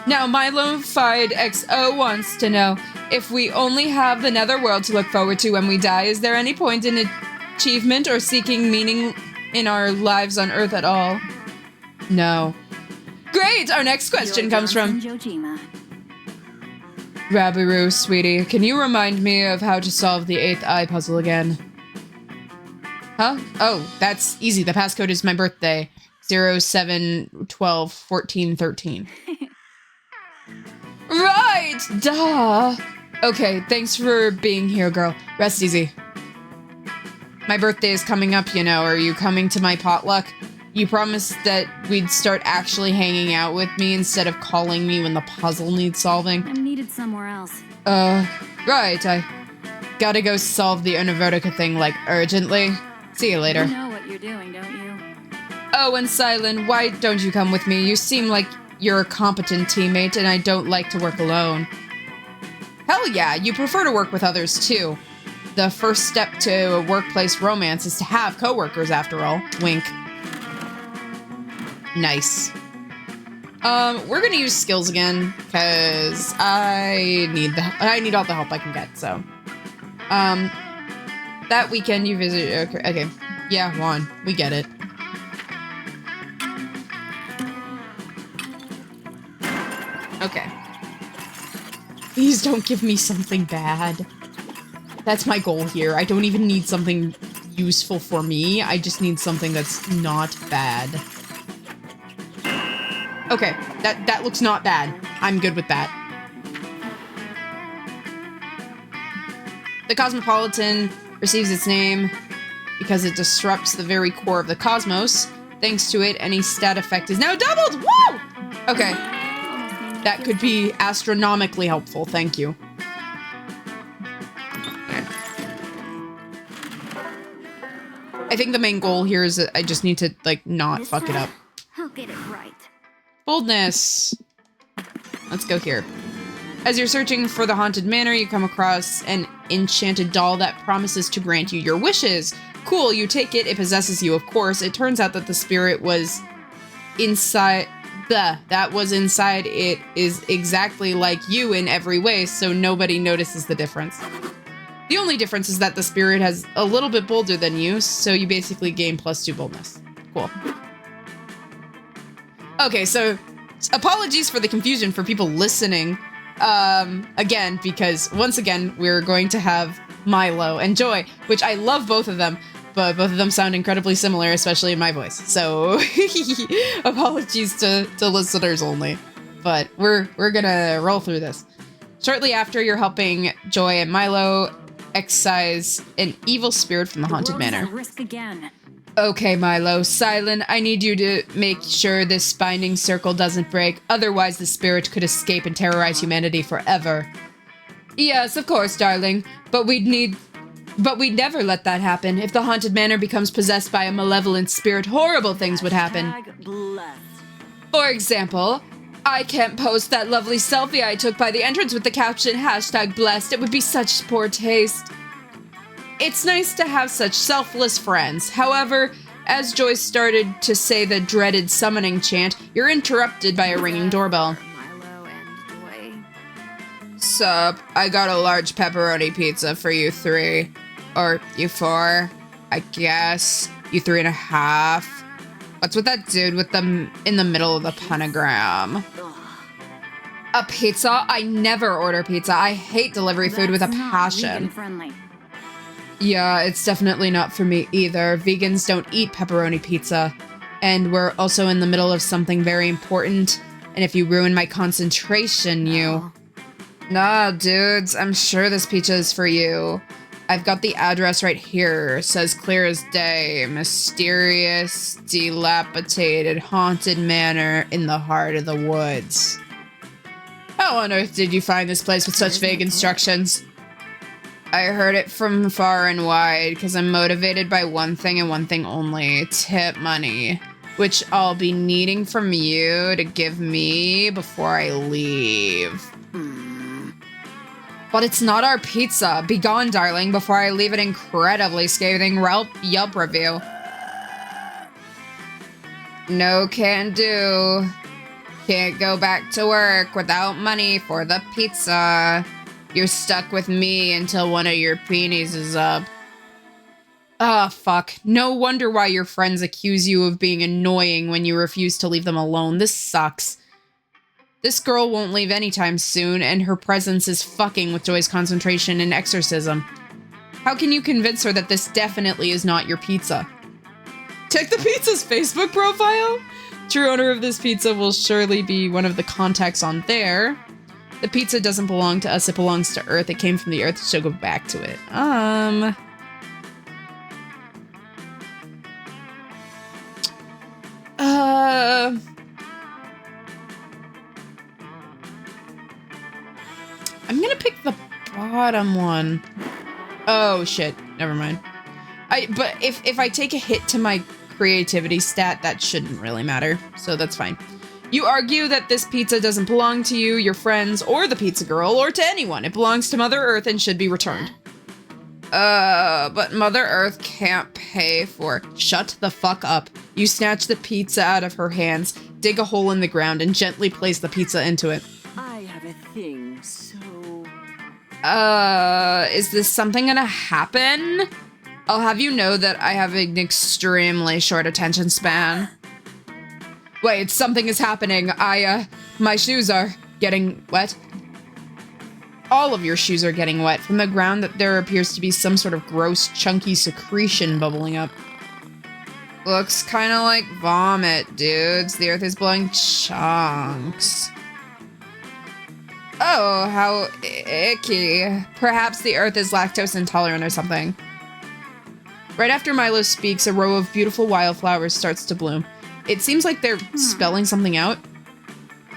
Now, Milo-fied XO wants to know, if we only have the netherworld to look forward to when we die, is there any point in achievement or seeking meaning in our lives on Earth at all? No. Great! Our next question comes from Rabaru, sweetie. Can you remind me of how to solve the 8th eye puzzle again? Huh? Oh, that's easy. The passcode is my birthday. 07121413. Right! Duh! Okay, thanks for being here, girl. Rest easy. My birthday is coming up, you know. Are you coming to my potluck? You promised that we'd start actually hanging out with me instead of calling me when the puzzle needs solving. I'm needed somewhere else. Right. I gotta go solve the Univertica thing, like, urgently. See you later. You know what you're doing, don't you? Oh, and Cylen, why don't you come with me? You seem like you're a competent teammate, and I don't like to work alone. Hell yeah, you prefer to work with others, too. The first step to a workplace romance is to have coworkers, after all. Wink. Nice. We're gonna use skills again, because I need all the help I can get, so. That weekend you visit, okay. Yeah, Juan, we get it. Okay. Please don't give me something bad. That's my goal here. I don't even need something useful for me. I just need something that's not bad. Okay, that looks not bad. I'm good with that. The Cosmopolitan receives its name because it disrupts the very core of the cosmos. Thanks to it, any stat effect is now doubled! Woo! Okay. That could be astronomically helpful, thank you. I think the main goal here is that I just need to, like, not fuck it up. I'll get it right. Boldness. Let's go here. As you're searching for the haunted manor, you come across an enchanted doll that promises to grant you your wishes. Cool, you take it, it possesses you, of course. It turns out that the spirit was inside... that was inside it is exactly like you in every way, so nobody notices the difference. The only difference is that the spirit has a little bit bolder than you, so you basically gain +2 boldness. Cool. Okay, so apologies for the confusion for people listening. Again, because once again, we're going to have Milo and Joy, which I love both of them, but both of them sound incredibly similar, especially in my voice. So apologies to listeners only, but we're gonna roll through this. Shortly after, you're helping Joy and Milo excise an evil spirit from the haunted manor. Risk again. Okay, Milo. Cylen, I need you to make sure this binding circle doesn't break, otherwise the spirit could escape and terrorize humanity forever. Yes, of course, darling, but we'd never let that happen. If the haunted manor becomes possessed by a malevolent spirit, horrible things would happen. Blessed. For example, I can't post that lovely selfie I took by the entrance with the caption #blessed. It would be such poor taste. It's nice to have such selfless friends. However, as Joy started to say the dreaded summoning chant, you're interrupted by a ringing doorbell. Milo and Joy. Sup, I got a large pepperoni pizza for you 3. Or you 4, I guess. You 3.5. What's with that dude with them in the middle of the pentagram? A pizza? I never order pizza. I hate delivery food with a That's not passion. vegan-friendly. Yeah, it's definitely not for me either. Vegans don't eat pepperoni pizza. And we're also in the middle of something very important. And if you ruin my concentration, you... Nah, dudes, I'm sure this pizza is for you. I've got the address right here. It says clear as day. Mysterious, dilapidated, haunted manor in the heart of the woods. How on earth did you find this place with such vague instructions? I heard it from far and wide, because I'm motivated by one thing and one thing only. Tip money. Which I'll be needing from you to give me before I leave. But it's not our pizza. Be gone, darling, before I leave an incredibly scathing Yelp review. No can do. Can't go back to work without money for the pizza. You're stuck with me until one of your peonies is up. Ah, fuck. No wonder why your friends accuse you of being annoying when you refuse to leave them alone. This sucks. This girl won't leave anytime soon, and her presence is fucking with Joy's concentration and exorcism. How can you convince her that this definitely is not your pizza? Check the pizza's Facebook profile! True owner of this pizza will surely be one of the contacts on there. The pizza doesn't belong to us, it belongs to Earth. It came from the Earth, so go back to it. I'm gonna pick the bottom one. Oh shit, never mind. But if I take a hit to my creativity stat, that shouldn't really matter, so that's fine. You argue that this pizza doesn't belong to you, your friends, or the pizza girl, or to anyone. It belongs to Mother Earth and should be returned. But Mother Earth can't pay for... Shut the fuck up. You snatch the pizza out of her hands, dig a hole in the ground, and gently place the pizza into it. I have a thing, so... Is this something gonna happen? I'll have you know that I have an extremely short attention span. Wait, something is happening. My shoes are getting wet. All of your shoes are getting wet. From the ground, that there appears to be some sort of gross, chunky secretion bubbling up. Looks kind of like vomit, dudes. The earth is blowing chunks. Oh, how icky. Perhaps the earth is lactose intolerant or something. Right after Milo speaks, a row of beautiful wildflowers starts to bloom. It seems like they're spelling something out.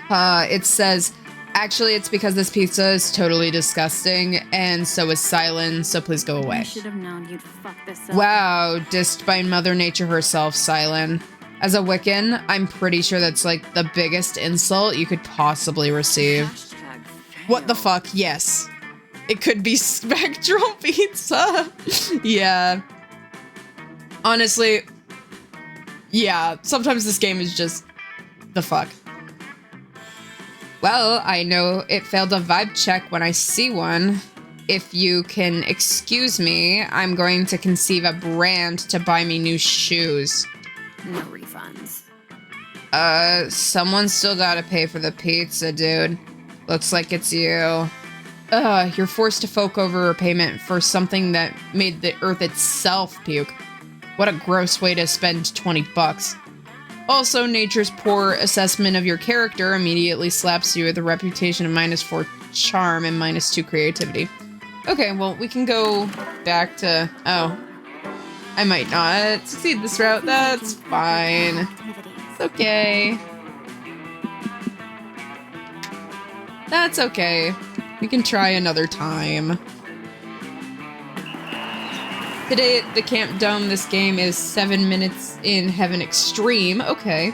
It says, actually, it's because this pizza is totally disgusting, and so is Cylen, so please go away. I should have known you'd fuck this up. Wow, dissed by Mother Nature herself, Cylen. As a Wiccan, I'm pretty sure that's like the biggest insult you could possibly receive. What the fuck? Yes. It could be spectral pizza. Yeah. Honestly, yeah, sometimes this game is just the fuck. Well, I know it failed a vibe check when I see one. If you can excuse me, I'm going to conceive a brand to buy me new shoes. No refunds. Someone still gotta pay for the pizza, dude. Looks like it's you. You're forced to fork over a payment for something that made the earth itself puke. What a gross way to spend 20 bucks. Also, nature's poor assessment of your character immediately slaps you with a reputation of -4 charm and -2 creativity. Okay, well, we can go back to... Oh. I might not succeed this route. That's fine. It's okay. That's okay. We can try another time. Today at the Camp Dome, this game is 7 minutes in Heaven Extreme. Okay.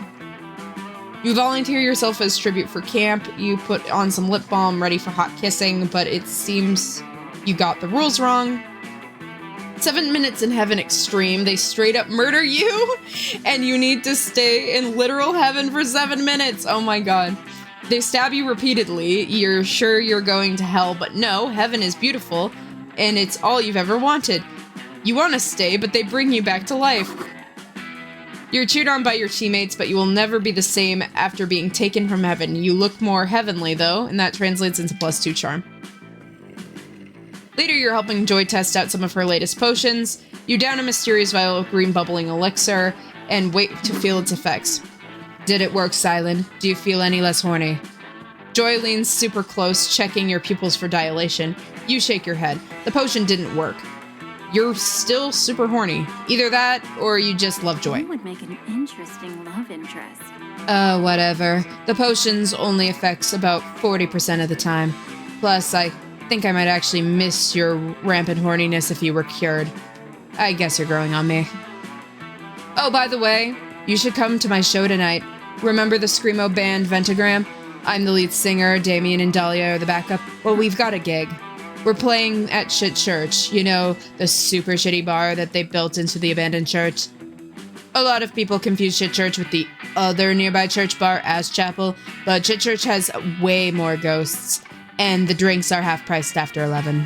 You volunteer yourself as tribute for camp. You put on some lip balm ready for hot kissing, but it seems you got the rules wrong. 7 minutes in Heaven Extreme, they straight up murder you, and you need to stay in literal heaven for 7 minutes. Oh my god. They stab you repeatedly. You're sure you're going to hell, but no, heaven is beautiful, and it's all you've ever wanted. You want to stay, but they bring you back to life. You're cheered on by your teammates, but you will never be the same after being taken from heaven. You look more heavenly, though, and that translates into +2 charm. Later, you're helping Joy test out some of her latest potions. You down a mysterious vial of green bubbling elixir, and wait to feel its effects. Did it work, Cylen? Do you feel any less horny? Joy leans super close, checking your pupils for dilation. You shake your head. The potion didn't work. You're still super horny. Either that, or you just love Joy. You would make an interesting love interest. Whatever. The potions only affects about 40% of the time. Plus, I think I might actually miss your rampant horniness if you were cured. I guess you're growing on me. Oh, by the way, you should come to my show tonight. Remember the Screamo band Ventagram? I'm the lead singer, Damien and Dahlia are the backup. Well, we've got a gig. We're playing at Shit Church, you know, the super shitty bar that they built into the abandoned church. A lot of people confuse Shit Church with the other nearby church bar, As Chapel, but Shit Church has way more ghosts, and the drinks are half-priced after 11.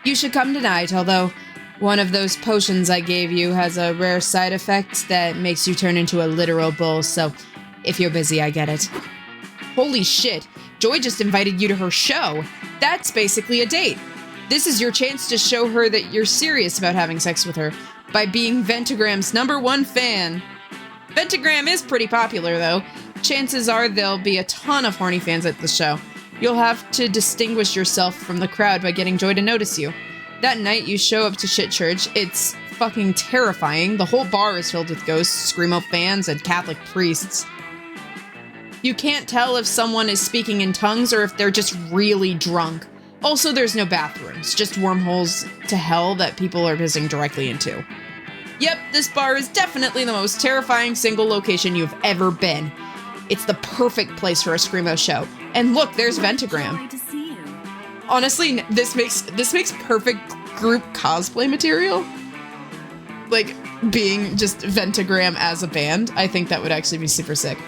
You should come tonight, although one of those potions I gave you has a rare side effect that makes you turn into a literal bull, so if you're busy, I get it. Holy shit, Joy just invited you to her show. That's basically a date. This is your chance to show her that you're serious about having sex with her by being Ventagram's #1 fan. Ventagram is pretty popular, though. Chances are there'll be a ton of horny fans at the show. You'll have to distinguish yourself from the crowd by getting Joy to notice you. That night, you show up to Shit Church. It's fucking terrifying. The whole bar is filled with ghosts, Screamo fans, and Catholic priests. You can't tell if someone is speaking in tongues or if they're just really drunk. Also, there's no bathrooms, just wormholes to hell that people are pissing directly into. Yep, this bar is definitely the most terrifying single location you've ever been. It's the perfect place for a Screamo show. And look, there's Ventagram. Joy to see you. Honestly, this makes perfect group cosplay material. Like, being just Ventagram as a band, I think that would actually be super sick.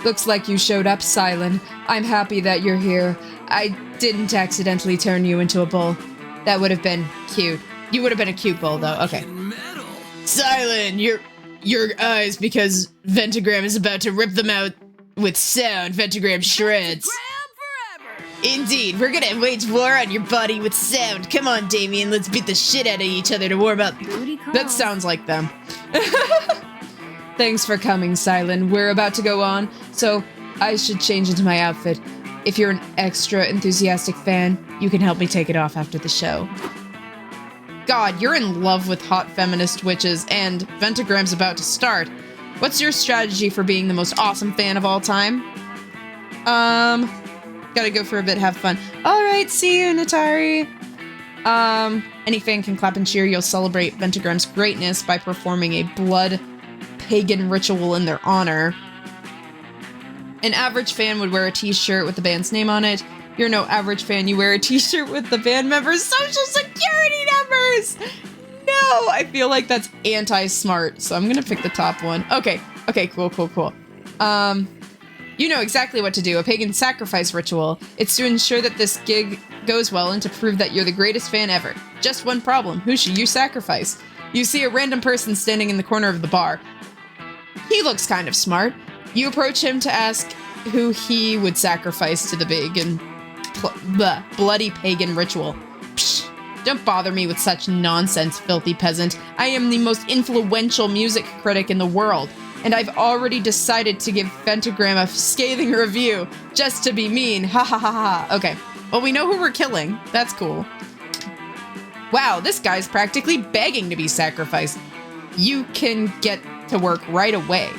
Looks like you showed up, Cylen. I'm happy that you're here. I didn't accidentally turn you into a bull. That would have been cute. You would have been a cute bull, though. Okay. Cylen, your eyes, because Ventagram is about to rip them out with sound. Ventagram shreds. Indeed, we're gonna wage war on your body with sound. Come on, Damien, let's beat the shit out of each other to warm up. That sounds like them. Thanks for coming, Cylen. We're about to go on, so I should change into my outfit. If you're an extra enthusiastic fan, you can help me take it off after the show. God, you're in love with hot feminist witches, and Ventagram's about to start. What's your strategy for being the most awesome fan of all time? Gotta go for a bit, have fun. Alright, see you, Natari. Any fan can clap and cheer. You'll celebrate Ventagram's greatness by performing a blood pagan ritual in their honor. An average fan would wear a t-shirt with the band's name on it. You're no average fan. You wear a t-shirt with the band members' social security numbers! No! I feel like that's anti-smart, so I'm gonna pick the top one. Okay, cool. You know exactly what to do. A pagan sacrifice ritual. It's to ensure that this gig goes well and to prove that you're the greatest fan ever. Just one problem. Who should you sacrifice? You see a random person standing in the corner of the bar. He looks kind of smart. You approach him to ask who he would sacrifice to the big and bloody pagan ritual. Psh, don't bother me with such nonsense, filthy peasant. I am the most influential music critic in the world, and I've already decided to give Pentagram a scathing review, just to be mean. Ha ha ha ha. Okay, well, we know who we're killing. That's cool. Wow, this guy's practically begging to be sacrificed. You can get to work right away.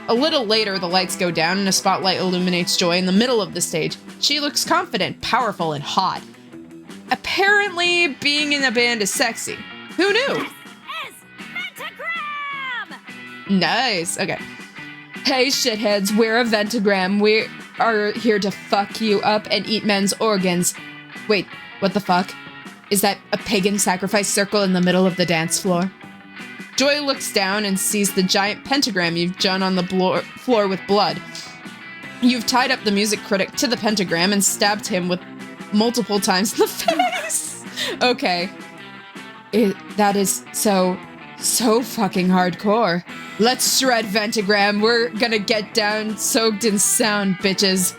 A little later, the lights go down and a spotlight illuminates Joy in the middle of the stage. She looks confident, powerful, and hot. Apparently, being in a band is sexy. Who knew? This is Pentagram! Nice, okay. Hey, shitheads, we're a Ventagram. We are here to fuck you up and eat men's organs. Wait, what the fuck? Is that a pagan sacrifice circle in the middle of the dance floor? Joy looks down and sees the giant pentagram you've drawn on the floor with blood. You've tied up the music critic to the pentagram and stabbed him with multiple times in the face. Okay. That is so fucking hardcore. Let's shred Ventagram. We're gonna get down soaked in sound, bitches.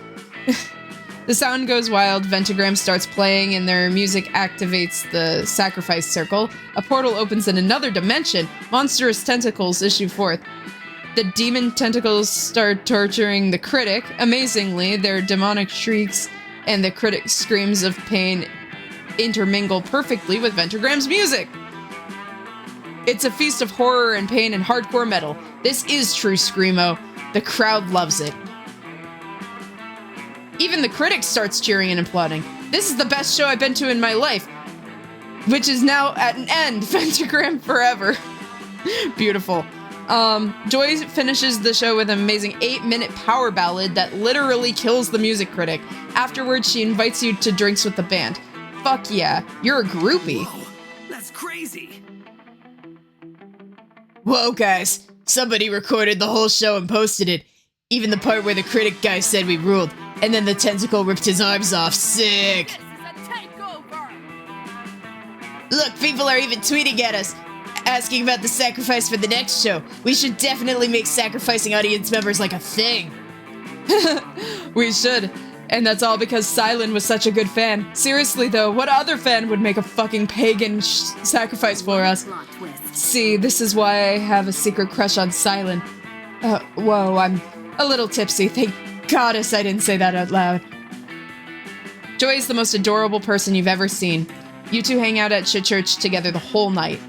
The sound goes wild, Ventagram starts playing, and their music activates the sacrifice circle. A portal opens in another dimension. Monstrous tentacles issue forth. The demon tentacles start torturing the critic. Amazingly, their demonic shrieks and the critic's screams of pain intermingle perfectly with Ventagram's music. It's a feast of horror and pain and hardcore metal. This is true Screamo. The crowd loves it. Even the critic starts cheering and applauding. This is the best show I've been to in my life, which is now at an end. Pentagram forever. Beautiful. Joy finishes the show with an amazing 8-minute power ballad that literally kills the music critic. Afterwards, she invites you to drinks with the band. Fuck yeah, you're a groupie. Whoa, that's crazy. Whoa, guys. Somebody recorded the whole show and posted it. Even the part where the critic guy said we ruled. And then the tentacle ripped his arms off. Sick. This is a takeover! Look, people are even tweeting at us, asking about the sacrifice for the next show. We should definitely make sacrificing audience members like a thing. We should. And that's all because Cylen was such a good fan. Seriously though, what other fan would make a fucking pagan sacrifice for us? Plot twist. See, this is why I have a secret crush on Cylen. Whoa, I'm a little tipsy. Thank Goddess I didn't say that out loud. Joy is the most adorable person you've ever seen. You two hang out at Shit Church together the whole night.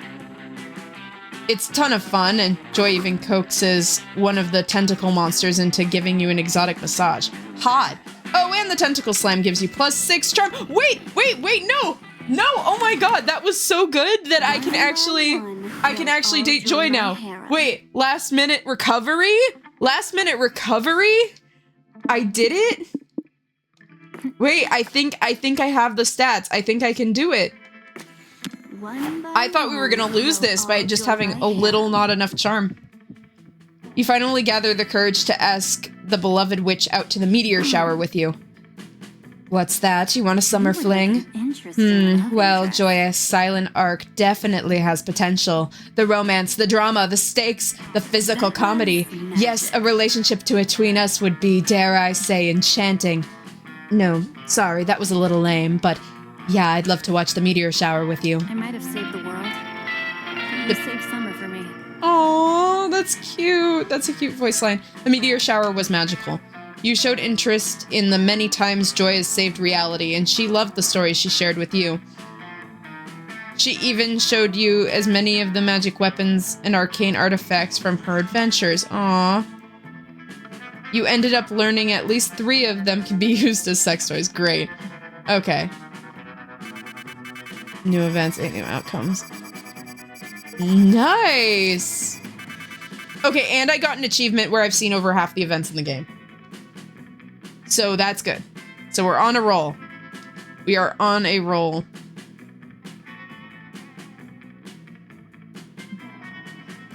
It's a ton of fun, and Joy even coaxes one of the tentacle monsters into giving you an exotic massage. Hot! Oh, and the tentacle slam gives you +6 charm. Wait, no! No, oh my god, that was so good that I can actually date Joy now. Wait, last minute recovery? Last minute recovery? I did it? Wait, I think I have the stats. I think I can do it. I thought we were gonna lose this by just having a little not enough charm. You finally gather the courage to ask the beloved witch out to the meteor shower with you. What's that? You want a summer fling? Well, Joyous, Cylen arc definitely has potential. The romance, the drama, the stakes, the physical comedy. Yes, a relationship between us would be, dare I say, enchanting. No, sorry, that was a little lame, but yeah, I'd love to watch the meteor shower with you. I might have saved the world. You saved summer for me. Aww, that's cute. That's a cute voice line. The meteor shower was magical. You showed interest in the many times Joy has saved reality, and she loved the stories she shared with you. She even showed you as many of the magic weapons and arcane artifacts from her adventures. Aww. You ended up learning at least 3 of them can be used as sex toys. Great. Okay. New events, 8 new outcomes. Nice! Okay, and I got an achievement where I've seen over half the events in the game. So that's good. So we're on a roll. We are on a roll.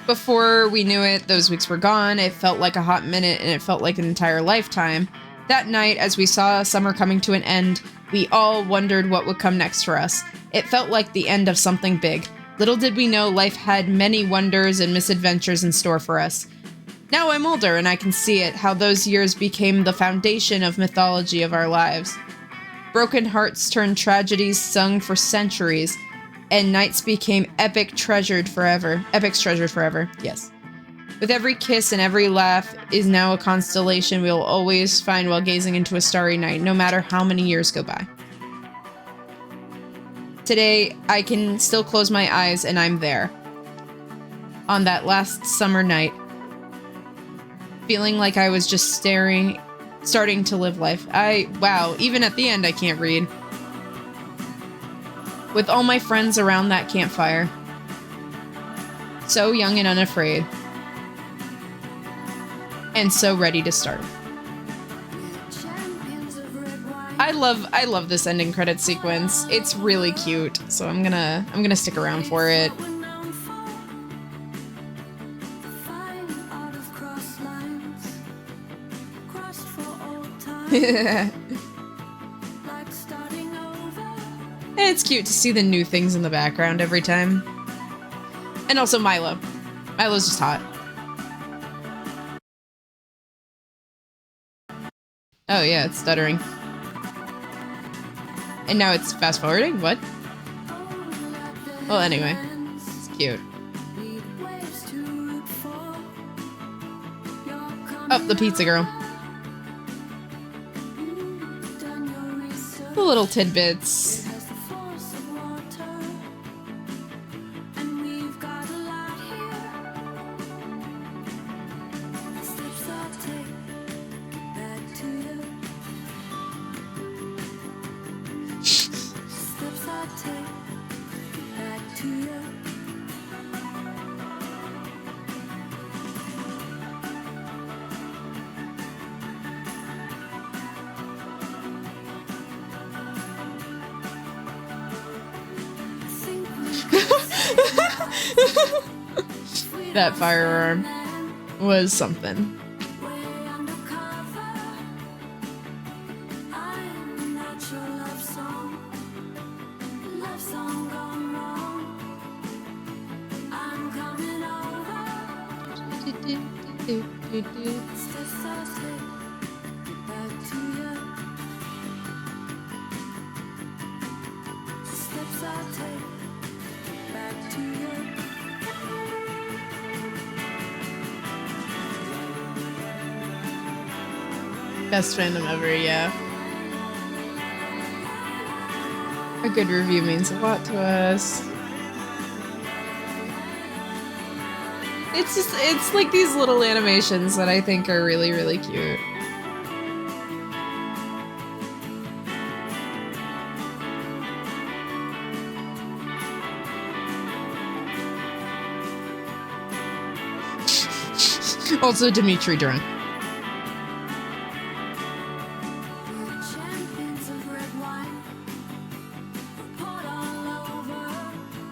Before we knew it, those weeks were gone. It felt like a hot minute, and it felt like an entire lifetime. That night, as we saw summer coming to an end, we all wondered what would come next for us. It felt like the end of something big. Little did we know life had many wonders and misadventures in store for us. Now I'm older, and I can see it, how those years became the foundation of mythology of our lives. Broken hearts turned tragedies sung for centuries, and nights became epics treasured forever, yes. With every kiss and every laugh is now a constellation we will always find while gazing into a starry night, no matter how many years go by. Today, I can still close my eyes and I'm there. On that last summer night, feeling like I was just starting to live life. Wow, even at the end I can't read. With all my friends around that campfire. So young and unafraid. And so ready to start. I love this ending credit sequence. It's really cute, so I'm gonna stick around for it. It's cute to see the new things in the background every time. And also Milo. Milo's just hot. Oh yeah, it's stuttering. And now it's fast forwarding? What? Well, anyway. It's cute. Oh, the pizza girl. The little tidbits. That firearm was something. Best fandom ever, yeah. A good review means a lot to us. It's like these little animations that I think are really, really cute. Also, Dimitri drunk.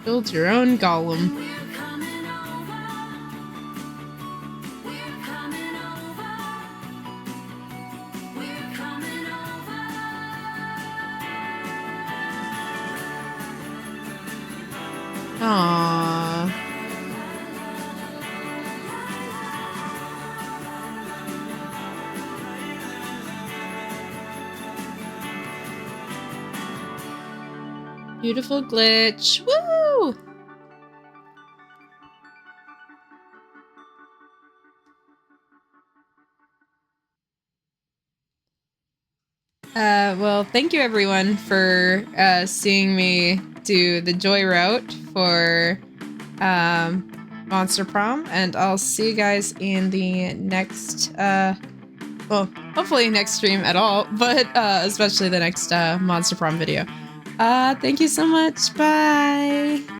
Build your own golem. Aww. Beautiful glitch. Woo! Well, thank you everyone for seeing me do the Joy route for Monster Prom, and I'll see you guys in the next, well, hopefully next stream at all, but especially the next Monster Prom video. Thank you so much. Bye!